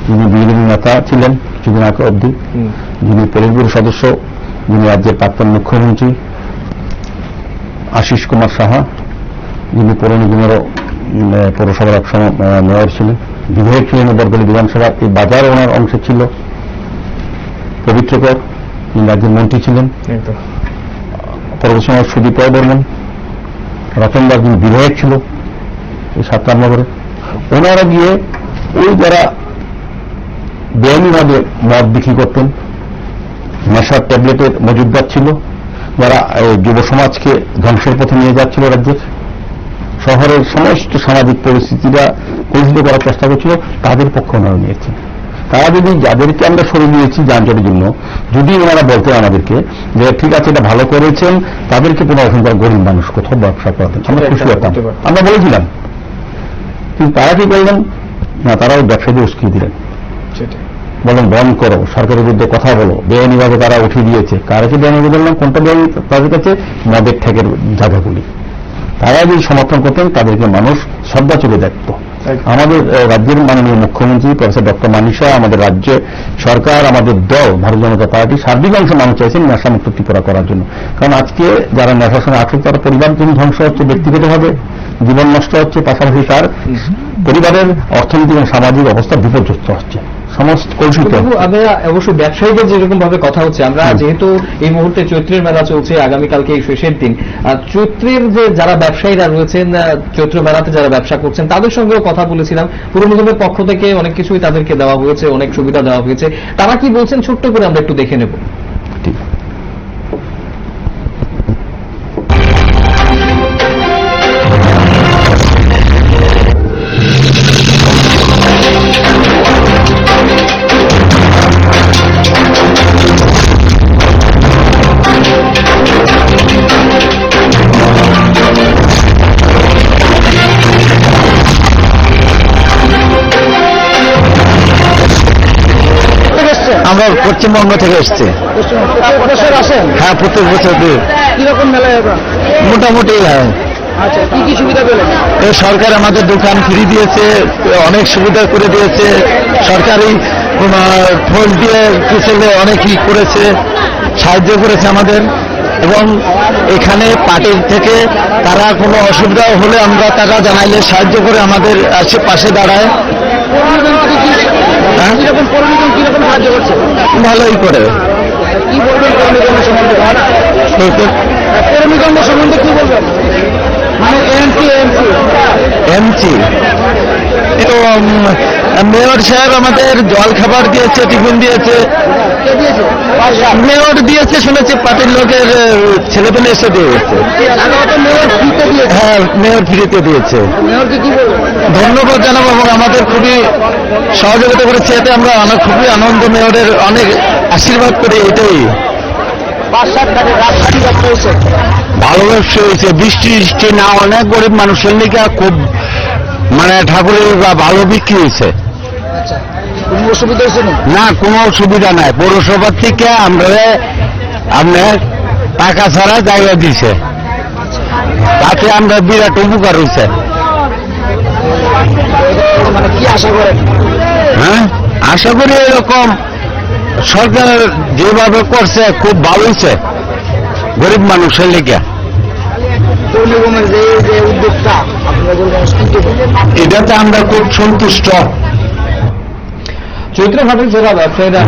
যিনি বিজেপি নেতা ছিলেন কিছুদিন আগে অবধি, যিনি পলিট ব্যুরো সদস্য, যিনি রাজ্যের প্রাক্তন মুখ্যমন্ত্রী আশিস কুমার সাহা, যিনি পৌর নিগমেরও পৌরসভার একসময় মেয়র ছিলেন, বিধায়ক ছিলেন বরদলি বিধানসভা, এই বাজার ওনার অংশে ছিল। পবিত্রকর, যিনি রাজ্যের মন্ত্রী ছিলেন, পরবর্তী সময় সুদীপ রায় বর্মন, রতনদার যিনি বিধায়ক ছিল এই 7 নগরে, ওনারা গিয়ে ওই যারা বেআইনিভাবে মদ বিক্রি করতেন, নেশার ট্যাবলেটের মজুদদার ছিল, যারা যুব সমাজকে ধ্বংসের পথে নিয়ে যাচ্ছিল, রাজ্যের শহরের সমস্ত সামাজিক পরিস্থিতিটা পরিচিত করার চেষ্টা করছিল, তাদের পক্ষে ওনারা নিয়েছেন। তারা যদি, যাদেরকে আমরা সরিয়ে নিয়েছি যানজটের জন্য, যদি ওনারা বলতেন আমাদেরকে যে ঠিক আছে এটা ভালো করেছেন, তাদেরকে পুনর্বাসন করা, গরিব মানুষ কোথাও ব্যবসা করাতেন, আমরা খুশি হতাম, আমরা বলেছিলাম। কিন্তু তারা কি করলেন না, তারা ওই ব্যবসায়ীদের উস্কিয়ে দিলেন। সেটাই। বলেন বন্ধ করো, সরকারের বিরুদ্ধে কথা বলো, বেআইনিভাবে তারা উঠিয়ে দিয়েছে। কারকে বেআইনি বললাম, কোনটা বেআইনি? তাদের কাছে মদের ঠেকের জায়গাগুলি। তারা যদি সমর্থন করতেন তাদেরকে মানুষ শ্রদ্ধা চোখে দেখত। আমাদের রাজ্যের মাননীয় মুখ্যমন্ত্রী প্রফেসর ডক্টর মানিক সাহা, আমাদের রাজ্য সরকার, আমাদের দল ভারতীয় জনতা পার্টি সার্বিক অংশ মানুষ চাইছেন নেশামুক্ত ত্রিপুরা করার জন্য। কারণ আজকে যারা নেশার সঙ্গে আসক্ত তারা পরিবার জন্য ধ্বংস হচ্ছে, ব্যক্তিগতভাবে জীবন নষ্ট হচ্ছে, পাশাপাশি তার পরিবারের অর্থনৈতিক এবং সামাজিক অবস্থা বিপর্যস্ত হচ্ছে, সমস্ত কলুষিত। আমরা অবশ্যই ব্যবসায়ীদের যেরকম ভাবে কথা হচ্ছে, আমরা যেহেতু এই মুহূর্তে চৈত্রের মেলা চলছে, আগামীকালকে এই শেষের দিন, চৈত্রের যে যারা ব্যবসায়ীরা রয়েছেন, চৈত্র মেলাতে যারা ব্যবসা করছেন, তাদের সঙ্গেও কথা বলেছিলাম। পুর নিগমের পক্ষ থেকে অনেক কিছুই তাদেরকে দেওয়া হয়েছে, অনেক সুবিধা দেওয়া হয়েছে। তারা কি বলছেন ছোট্ট করে আমরা একটু দেখে নেব। আমরা পশ্চিমবঙ্গ থেকে এসছি। হ্যাঁ, প্রত্যেক বছর কিরকম মেলা মোটামুটি হয়। আচ্ছা, কি কি সুবিধা পেলেন? সরকার আমাদের দোকান ফ্রি দিয়েছে, অনেক সুবিধা করে দিয়েছে। সরকারি ফোন দিয়ে কিসেলে অনেকই করেছে, সাহায্য করেছে আমাদের। এবং এখানে পার্টির থেকে তারা কোনো অসুবিধা হলে আমরা তারা জানাইলে সাহায্য করে আমাদের পাশে দাঁড়ায়। ভালোই করে। কি বলবেন পৌরনিগমের সম্বন্ধে? পৌরনিগমের সম্বন্ধে কি বলবেন? মানে এমসি তো মেয়র সাহেব আমাদের জল খাবার দিয়েছে, টিফিন দিয়েছে। মেয়র দিয়েছে শুনেছি, পার্টির লোকের ছেলেপেলে এসে দিয়েছে। হ্যাঁ, মেয়র ফ্রিতে দিয়েছে। ধন্যবাদ জানাবো এবং আমাদের খুবই সহযোগিতা করেছে, এতে আমরা খুবই আনন্দ, মেয়রের অনেক আশীর্বাদ করি। এটাই ভালো ব্যবসা হয়েছে, বৃষ্টি না, অনেক গরিব মানুষের লিগে খুব মানে ঠাকুরের ভালো বিক্রি হয়েছে। না, কোনো অসুবিধা নাই। পৌরসভার থেকে আমরা আপনার টাকা ছাড়া জায়গা দিছে, তাতে আমরা বিরাট উপকার হয়েছে। কি আশা করেন? হ্যাঁ, আশা করি এরকম সরকার যেভাবে করছে খুব ভালো হয়েছে গরিব মানুষের লিগে। পৌরনিগমের যে উদ্যোগটা এটাতে আমরা খুব সন্তুষ্ট। চৈত্রঘাটের যারা ব্যবসায়ীরা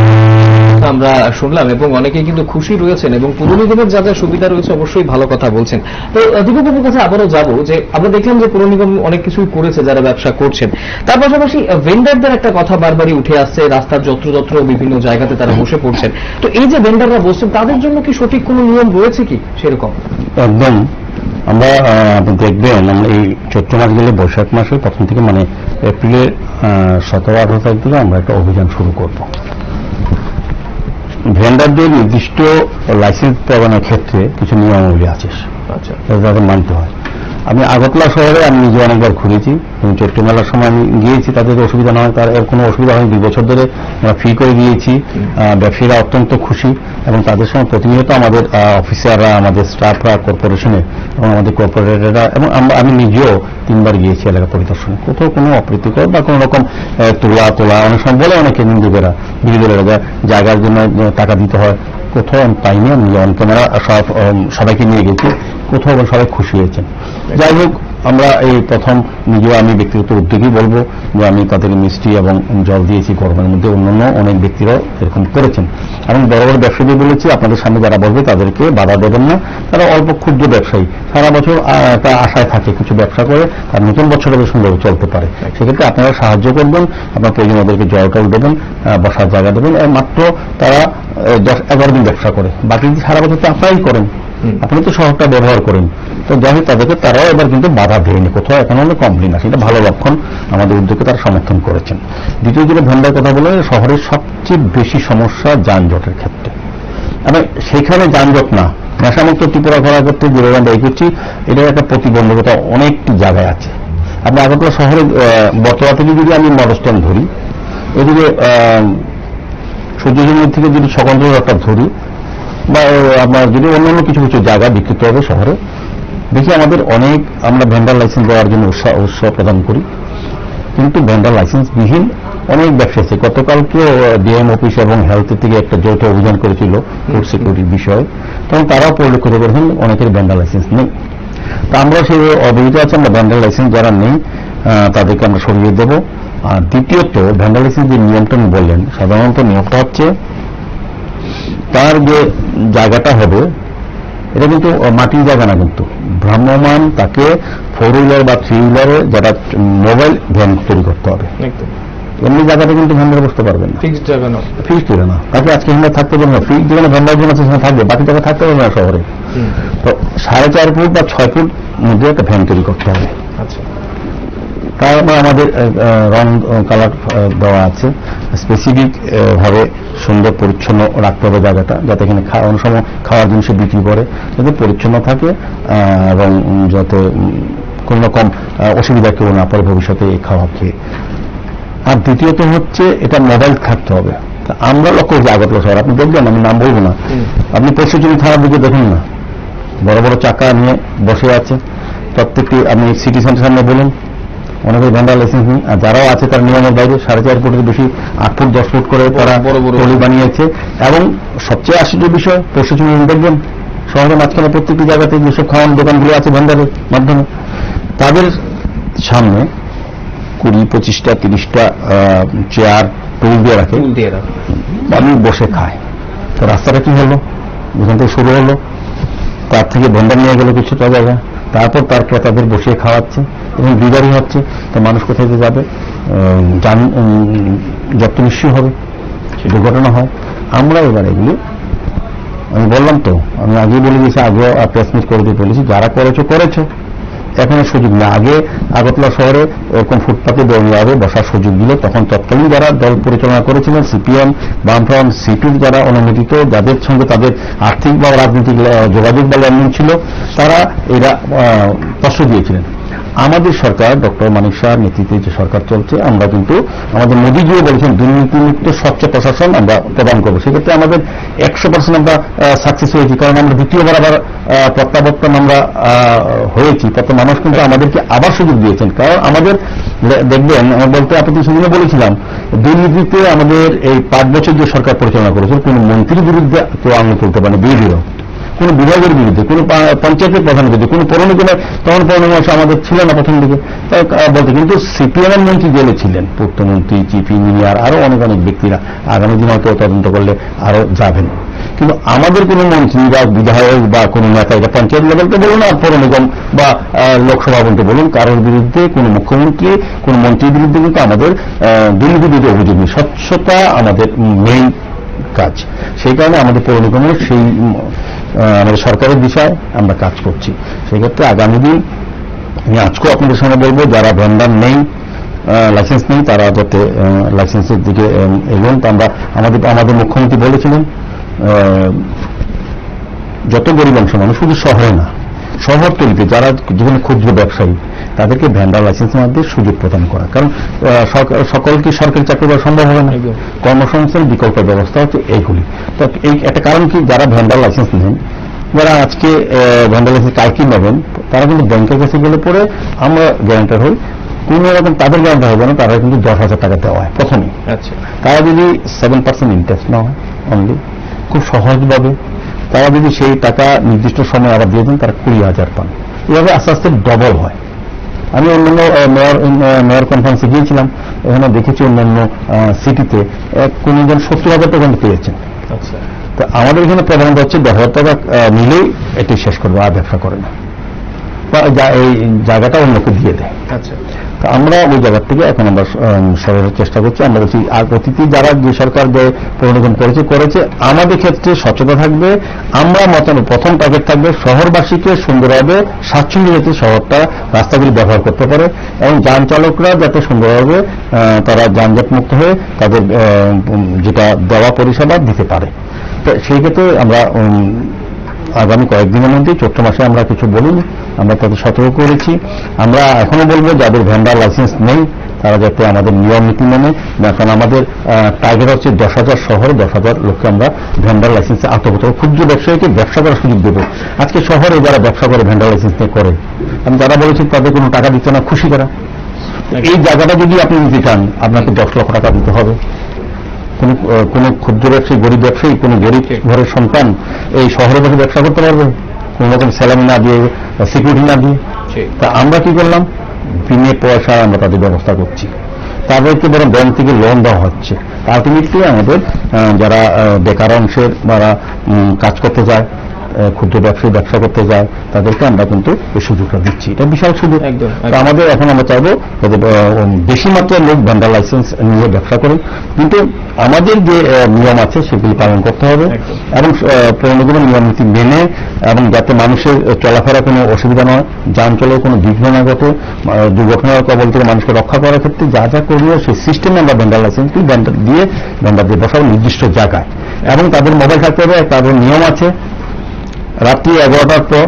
আমরা শুনলাম এবং অনেকেই কিন্তু খুশি রয়েছেন এবং পুর নিগমের যা যা সুবিধা রয়েছে অবশ্যই ভালো কথা বলছেন। তো দীপকবাবুর কাছে আবারও যাবো, যে আমরা দেখলাম যে পুর নিগম অনেক কিছুই করেছে যারা ব্যবসা করছেন, তার পাশাপাশি ভেন্ডারদের একটা কথা বারবারই উঠে আসছে, রাস্তার যত্রতত্র বিভিন্ন জায়গাতে তারা বসে পড়ছেন। তো এই যে ভেন্ডাররা বসছেন, তাদের জন্য কি সঠিক কোনো নিয়ম রয়েছে কি সেরকম? একদম। আমরা আপনি দেখবেন, আমরা এই চৈত্র মাস গেলে বৈশাখ মাসে প্রথম থেকে মানে এপ্রিলের 17-18 তারিখ থেকে আমরা একটা অভিযান শুরু করব। ভেন্ডারদের নির্দিষ্ট লাইসেন্স প্রদানের ক্ষেত্রে কিছু নিয়মাবলী আছে, তাদের মানতে হয়। আমি আগরতলা শহরে আমি নিজে অনেকবার ঘুরেছি এবং চৈত্র মেলার সময় আমি গিয়েছি, তাদের অসুবিধা নয়, তার এর কোনো অসুবিধা হয়নি। 2 বছর ধরে আমরা ফ্রি করে দিয়েছি। ব্যবসায়ীরা অত্যন্ত খুশি এবং তাদের সঙ্গে প্রতিনিয়ত আমাদের অফিসাররা, আমাদের স্টাফরা, কর্পোরেশনের এবং আমাদের কর্পোরেটররা এবং আমি নিজেও 3 বার গিয়েছি এলাকা পরিদর্শনে। কোথাও কোনো অপ্রীতিকর বা কোনো রকম তোলা অনেক সময় বলে অনেকে নিন্দুকেরা, বিরোধীরা জায়গার জন্য টাকা দিতে হয়, কোথাও আমি পাইনি। আমি অন ক্যামেরা সবাইকে নিয়ে গেছি, কোথাও সবাই খুশি হয়েছেন। যাই হোক, আমরা এই প্রথম নিজেও আমি ব্যক্তিগত উদ্যোগই বলবো যে আমি তাদেরকে মিষ্টি এবং জল দিয়েছি গরমের মধ্যে। অন্যান্য অনেক ব্যক্তিরাও এরকম করেছেন এবং বড় বড় ব্যবসায়ী বলেছি আপনাদের সামনে যারা বলবে তাদেরকে বাধা দেবেন না। তারা অল্প ক্ষুদ্র ব্যবসায়ী, সারা বছর একটা আশায় থাকে কিছু ব্যবসা করে আর নতুন বছরে সুন্দরভাবে চলতে পারে। সেক্ষেত্রে আপনারা সাহায্য করবেন, আপনার প্রয়োজন ওদেরকে জল দেবেন, বসার জায়গা দেবেন। মাত্র তারা 10-11 দিন ব্যবসা করে, বাকি সারা বছর তো আপনারাই করেন, আপনি তো শহরটা ব্যবহার করেন। তো যাই হোক, তাদেরকে তারাও এবার কিন্তু বাধা দেয়নি, কোথাও এখন হলে কমপ্লেন আসে, এটা ভালো লক্ষণ। আমাদের উদ্যোগে তারা সমর্থন করেছেন। দ্বিতীয় যেটা ভেন্ডার কথা বলে, শহরের সবচেয়ে বেশি সমস্যা যানজটের ক্ষেত্রে। আমি সেখানে যানজট না, নেশামুক্ত ত্রিপুরা করার ক্ষেত্রে যে আমরা এই করছি, এটার একটা প্রতিবন্ধকতা অনেকটি জায়গায় আছে। আপনি আগরতলা শহরে বর্তলা থেকে যদি আমি মডস্ট্যান্ড ধরি, এদিকে সূর্যজমির থেকে যদি সকন্দ্রটা ধরি বা আপনার যদি অন্যান্য কিছু কিছু জায়গা বিক্রিত হবে শহরে, দেখি আমাদের অনেক আমরা ভেন্ডার লাইসেন্স দেওয়ার জন্য উৎসাহ প্রদান করি, কিন্তু ভেন্ডার লাইসেন্স বিহীন অনেক ব্যবসা আছে। গতকালকে ডিএম অফিস এবং হেলথ থেকে একটা যৌথ অভিযান করেছিল ফুড সিকিউরিটির বিষয়ে, তখন তারাও পরিলক্ষিত করেছেন অনেকের ভেন্ডার লাইসেন্স নেই। তা আমরা সেই অবহিত আছে, আমরা ভেন্ডার লাইসেন্স যারা নেই তাদেরকে আমরা সরিয়ে দেবো। আর দ্বিতীয়ত ভেন্ডার লাইসেন্স যে নিয়মটা বললেন, সাধারণত নিয়মটা হচ্ছে তার যে জায়গাটা হবে এটা কিন্তু মাটির জায়গা না, কিন্তু ভ্রাম্যমান তাকে 4 হুইলার বা 3 হুইলারে যারা মোবাইল ভ্যান তৈরি করতে হবে। এমনি জায়গাটা কিন্তু ভ্যান্ডার বসতে পারবেন না, ফিক্সড জায়গা না, ফিক্সড না। তাকে আজকে ভ্যান্ডার থাকতে পারবে না, ফিক্সড যেখানে ভ্যান্ডার জন্য আছে সেখানে থাকবে, বাকি জায়গায় থাকতে পারবে না শহরে। তো 4.5 ফুট বা 6 ফুট মধ্যে একটা ভ্যান তৈরি করতে হবে। আচ্ছা, তারপর আমাদের রং কালার দেওয়া আছে, স্পেসিফিক ভাবে সুন্দর পরিচ্ছন্ন রাখতে হবে জায়গাটা, যাতে এখানে অনেক সময় খাওয়ার জিনিস বিক্রি করে যাতে পরিচ্ছন্ন থাকে এবং যাতে কোন রকম অসুবিধা কেউ না পড়ে ভবিষ্যতে এই খাওয়া খেয়ে। আর দ্বিতীয়ত হচ্ছে এটা মোবাইল থাকতে হবে। আমরা লক্ষ্য করছি আগরতলা শহর, আপনি দেখবেন, আমি নাম বলবো না, আপনি পরশুচুরি থানার দিকে দেখেন না, বড় বড় চাকা নিয়ে বসে আছে প্রত্যেকটি। আপনি সিটি সেন্টার সামনে বলুন, অনেকের ভেন্ডার লাইসেন্স নেই, আর যারাও আছে তার নিয়মের বাইরে 4.5 ফুটের বেশি 8 ফুট 10 ফুট করে তারা টলি বানিয়েছে। এবং সবচেয়ে আশ্চর্য বিষয়, পরশুচুরি দেখবেন শহরের মাঝখানে প্রত্যেকটি জায়গাতে যেসব খাওয়ান দোকানগুলো আছে ভেন্ডারের মাধ্যমে, তাদের সামনে 20-25টা 30টা চেয়ার টুল দিয়ে রাখে, মানুষ বসে খায়। তো রাস্তাটা কি হলো, যেখান থেকে শুরু হলো, তার থেকে ভেন্ডার নিয়ে গেল কিছুটা জায়গা, তারপর তার ক্রেতাদের বসিয়ে খাওয়াচ্ছে এবং বিদারি হচ্ছে। তো মানুষ কোথায় যে যাবে, যত নিশ্চয় হবে, দুর্ঘটনা হয়। আমরা এবার এগুলি, আমি বললাম তো, আমি আগেই বলে দিয়েছি, আগে প্রেসমিট করে দিয়ে বলেছি, যারা করেছো এখন সুযোগ নেই। আগে আগরতলা শহরে এরকম ফুটপাতে দৌড়িয়ে বসার সুযোগ দিল, তখন তৎকালীন যারা দল পরিচালনা করেছিলেন সিপিএম, বামফ্রন্ট, সিপির যারা অনুমোদিত, যাদের সঙ্গে তাদের আর্থিক বা রাজনৈতিক যোগাযোগ বা লেনদেন ছিল, তারা এরা প্রশ্রয় দিয়েছিলেন। আমাদের সরকার, ডক্টর মানিক শাহর নেতৃত্বে যে সরকার চলছে, আমরা কিন্তু আমাদের মোদীজিও বলেছেন দুর্নীতিমুক্ত স্বচ্ছ প্রশাসন আমরা প্রদান করবো। সেক্ষেত্রে আমাদের 100% আমরা সাকসেস হয়েছি, কারণ আমরা দ্বিতীয়বার আবার প্রত্যাবর্তন আমরা হয়েছি। তত মানুষ কিন্তু আমাদেরকে আবার সুযোগ দিয়েছেন। কারণ আমাদের দেখবেন, বলতে আপনি সেদিনে বলেছিলাম, দুর্নীতিতে আমাদের এই 5 বছর যে সরকার পরিচালনা করেছে, কোন মন্ত্রীর বিরুদ্ধে কেউ আঙুল তুলতে পারে, বিরোধীরা কোন বিভাগের বিরুদ্ধে, কোন পঞ্চায়েতের প্রধানের বিরুদ্ধে, কোন পৌর নিগমের তখন পৌর নিগম আমাদের ছিল না প্রথম দিকে বলতে, কিন্তু সিপিএম এর মন্ত্রী জেলে ছিলেন, পূর্তমন্ত্রী, চিফ ইঞ্জিনিয়ার, আরো অনেক অনেক ব্যক্তিরা আগামী দিনে হয়তো তদন্ত করলে আরো যাবেন। কিন্তু আমাদের কোন মন্ত্রী বা বিধায়ক বা কোন নেতা, এটা পঞ্চায়েত লেভেলকে বলুন আর পৌর নিগম বা লোকসভা বলতে বলুন, কারোর বিরুদ্ধে কোন মুখ্যমন্ত্রী, কোন মন্ত্রীর বিরুদ্ধে কিন্তু আমাদের দুর্নীতি অভিযোগ নেই। স্বচ্ছতা আমাদের মেইন কাজ। সেই কারণে আমাদের পৌর নিগমের সেই আমাদের সরকারের দিশায় আমরা কাজ করছি। সেক্ষেত্রে আগামী দিন আমি আজকেও আপনাদের সামনে বলবো, যারা ভেন্ডার নেই, লাইসেন্স নেই, তারা যাতে লাইসেন্সের দিকে এগোন। আমরা আমাদের মুখ্যমন্ত্রী বলেছিলেন, যত গরিব অংশ মানুষ, শুধু শহরে না, শহরতলিতে যারা যেখানে ক্ষুদ্র ব্যবসায়ী, তাদেরকে ভেন্ডার লাইসেন্সের মাধ্যমে সুযোগ প্রদান করা। কারণ সকলকে সরকারি চাকরি করা সম্ভব হবে না, কর্মসংস্থান বিকল্প ব্যবস্থা হচ্ছে এইগুলি। তো এই একটা কারণ কি, যারা ভেন্ডার লাইসেন্স নেন, যারা আজকে ভেন্ডার লাইসেন্স কালকে নেবেন, তারা কিন্তু ব্যাংকের কাছে গেলে পরে আমরা গ্যারান্টার হই, কোন রকম তাদের গ্যারান্টার হবে না, তারা কিন্তু 10,000 টাকা দেওয়া হয় প্রথমেই। আচ্ছা, তারা যদি 7% ইন্টারেস্ট না হয় অনলি, খুব সহজভাবে তারা যদি সেই টাকা নির্দিষ্ট সময় আবার দিয়ে দেন, তারা 20,000 পান। এভাবে আস্তে আস্তে ডবল হয়। আমি অন্যান্য মেয়র কনফারেন্সে গিয়েছিলাম, এখানে দেখেছি অন্যান্য সিটিতে কোনজন 70,000 টাকা পেয়েছেন। আচ্ছা, তো আমাদের এখানে প্রধানত হচ্ছে 10,000 টাকা নিলেই এটি শেষ করবে, আর ব্যবসা করে না, বা এই জায়গাটা অন্যকে দিয়ে দেয়। আচ্ছা, তো আমরা ওই জায়গার থেকে এখন আমরা সরানোর চেষ্টা করছি। আমরা বলছি, আর অতীতে যারা যে সরকার যে পরিণোদন করেছে, আমাদের ক্ষেত্রে স্বচ্ছতা থাকবে। আমরা প্রথম টার্গেট থাকবে শহরবাসীকে সুন্দরভাবে স্বাচ্ছন্দ্য যাতে শহরটা রাস্তাগুলি ব্যবহার করতে পারে, এবং যান চালকরা যাতে সুন্দরভাবে তারা যানজট মুক্ত হয়ে তাদের যেটা দেওয়া পরিষেবা দিতে পারে। তো সেই ক্ষেত্রে আমরা আগামী কয়েকদিনের মধ্যে, চৈত্র মাসে আমরা কিছু বলিনি, আমরা তাদের সতর্ক করেছি। আমরা এখনো বলবো, যাদের ভেন্ডার লাইসেন্স নেই তারা যাতে আমাদের নিয়ম নীতি মেনে, কারণ আমাদের টার্গেট হচ্ছে 10,000 শহরে 10,000 লোককে আমরা ভেন্ডার লাইসেন্সে আত্মগত, ক্ষুদ্র ব্যবসায়ীকে ব্যবসা করার সুযোগ দেবো। আজকে শহরে যারা ব্যবসা করে ভেন্ডার লাইসেন্স নিয়ে করে, আমি যারা বলেছি তাদের কোনো টাকা দিচ্ছে না, খুশি তারা। এই জায়গাটা যদি আপনি নিতে চান আপনাকে 10 লক্ষ টাকা দিতে হবে। কোন ক্ষুদ্র ব্যবসায়ী, গরিব ব্যবসায়ী, কোন গরিব ঘরের সন্তান এই শহরে বসে ব্যবসা করতে পারবে কোন রকম স্যালারি না দিয়ে, সিকিউরিটি না দিয়ে? তা আমরা কি করলাম, বিনে পয়সা আমরা তাদের ব্যবস্থা করছি। তাদেরকে বরং ব্যাংক থেকে লোন দেওয়া হচ্ছে। আলটিমেটলি আমাদের যারা বেকার অংশের যারা কাজ করতে যায়, ক্ষুদ্র ব্যবসায়ী ব্যবসা করতে যায়, তাদেরকে আমরা কিন্তু এই সুযোগটা দিচ্ছি। এটা বিশাল সুযোগ। আমাদের এখন আমরা চাইবো বেশি মাত্রায় লোক ভেন্ডার লাইসেন্স নিয়ে ব্যবসা করে, কিন্তু আমাদের যে নিয়ম আছে সেগুলি পালন করতে হবে এবং পৌরনিগমের নিয়ম নীতি মেনে, এবং যাতে মানুষের চলাফেরা কোনো অসুবিধা নয়, যান চলে কোনো বিঘ্ন না ঘটে, দুর্ঘটনার কবল থেকে মানুষকে রক্ষা করার ক্ষেত্রে যা যা করবে সেই সিস্টেমে আমরা ভেন্ডার লাইসেন্স দিয়ে ভেন্ডারদের বসাবো নির্দিষ্ট জায়গায়। এবং তাদের মোবাইল থাকতে হবে, তাদের নিয়ম আছে, রাত্রি 11টার পর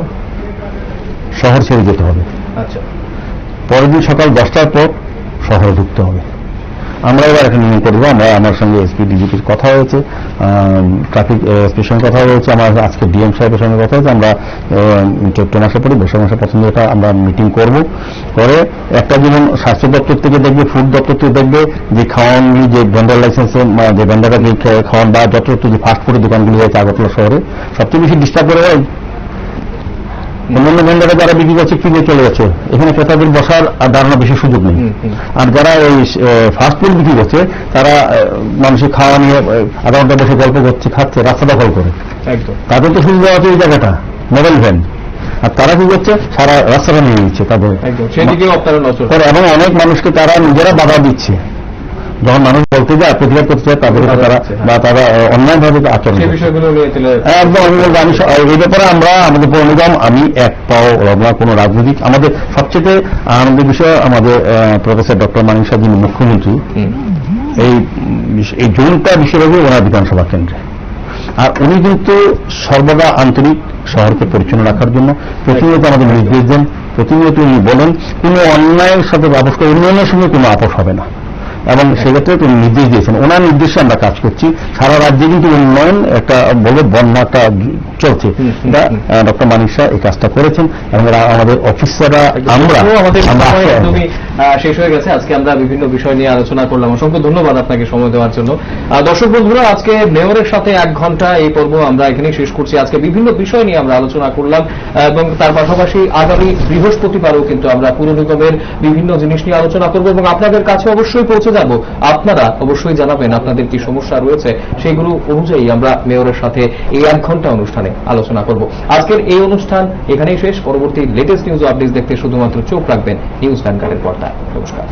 শহর ছেড়ে যেতে হবে। পরের দিন সকাল 10টার পর শহরে ঢুকতে হবে। আমরা এবার একটা নিয়ম করবো। আমার সঙ্গে এসপি ডিজিপির কথা হয়েছে, ট্রাফিক এসপির সঙ্গে কথা হয়েছে, আমার আজকে ডিএম সাহেবের সঙ্গে কথা হয়েছে। আমরা চৈত্র মাসে পরে বৈশাখ মাসে প্রথম এটা আমরা মিটিং করব, করে একটা যেমন স্বাস্থ্য দপ্তর থেকে দেখবে, ফুড দপ্তর থেকে দেখবে যে খাওয়ান, যে ভেন্ডার লাইসেন্সে যে ভেন্ডাররা যে খাওয়ান বা যত যে ফাস্ট ফুডের দোকানগুলি হয়েছে আগরতলা শহরে সবচেয়ে বেশি ডিস্টার্ব করে হয় অন্যান্য ভেন্ডারে যারা বিক্রি করছে কিনে চলে যাচ্ছে, এখানে ক্রেতাদের বসার আর দাঁড়ানোর বেশি সুযোগ নেই। আর যারা এই ফাস্টফুড বিক্রি করছে তারা মানুষের খাওয়া নিয়ে আধা ঘন্টা বসে গল্প করছে, খাচ্ছে, রাস্তা দখল করে, তাদের তো সুবিধা আছে এই জায়গাটা, মোবাইল ভ্যান। আর তারা কি করছে, সারা রাস্তাটা নিয়ে নিচ্ছে তাদের, এবং অনেক মানুষকে তারা নিজেরা বাধা দিচ্ছে। যখন মানুষ বলতে যায়, প্রতিবাদ করতে চায়, তাদের তারা বা তারা অন্যায়ভাবে আচরণ একদম। আমি এই ব্যাপারে আমরা আমাদের পৌর নিগম, আমি এক পাও লগ্ন কোনো রাজনৈতিক, আমাদের সবচেয়ে আনন্দের বিষয় আমাদের প্রফেসর ডক্টর মানিক সাহা যিনি মুখ্যমন্ত্রী, এই জোনটা বিশেষভাবে ওনার বিধানসভা কেন্দ্রে, আর উনি কিন্তু সর্বদা আন্তরিক শহরকে পরিচ্ছন্ন রাখার জন্য প্রতিনিয়ত আমাদের নির্দেশ দেন। প্রতিনিয়ত উনি বলেন কোনো অন্যায়ের সাথে আপোষ করে, উন্নয়নের সঙ্গে কোনো আপোষ হবে না, এবং সেক্ষেত্রে তিনি নির্দেশ দিয়েছেন। ওনার নির্দেশে আমরা কাজ করছি। সারা রাজ্যে কিন্তু উন্নয়ন একটা বলে বন্যাটা চলছে, ডক্টর মানিক শাহ এই কাজটা করেছেন, এবং আমাদের অফিসাররা আমরা শেষ হয়ে গেছে। আজকে আমরা বিভিন্ন বিষয় নিয়ে আলোচনা করলাম। অসংখ্য ধন্যবাদ আপনাকে সময় দেওয়ার জন্য। দর্শক বন্ধুরা, আজকে মেয়রের সাথে 1 ঘন্টা এই পর্ব আমরা এখানেই শেষ করছি। আজকে বিভিন্ন বিষয় নিয়ে আমরা আলোচনা করলাম, এবং তার পাশাপাশি আগামী বৃহস্পতিবারও কিন্তু আমরা পুর নিগমের বিভিন্ন জিনিস নিয়ে আলোচনা করব, এবং আপনাদের কাছে অবশ্যই পৌঁছে যাব। আপনারা অবশ্যই জানাবেন আপনাদের কি সমস্যা রয়েছে, সেইগুলো অনুযায়ী আমরা মেয়রের সাথে এই 1 ঘন্টা অনুষ্ঠানে আলোচনা করব। আজকের এই অনুষ্ঠান এখানেই শেষ। পরবর্তী লেটেস্ট নিউজ আপডেট দেখতে শুধুমাত্র চোখ রাখবেন নিউজ ভ্যানগার্ডের পর্দায়। নমস্কার।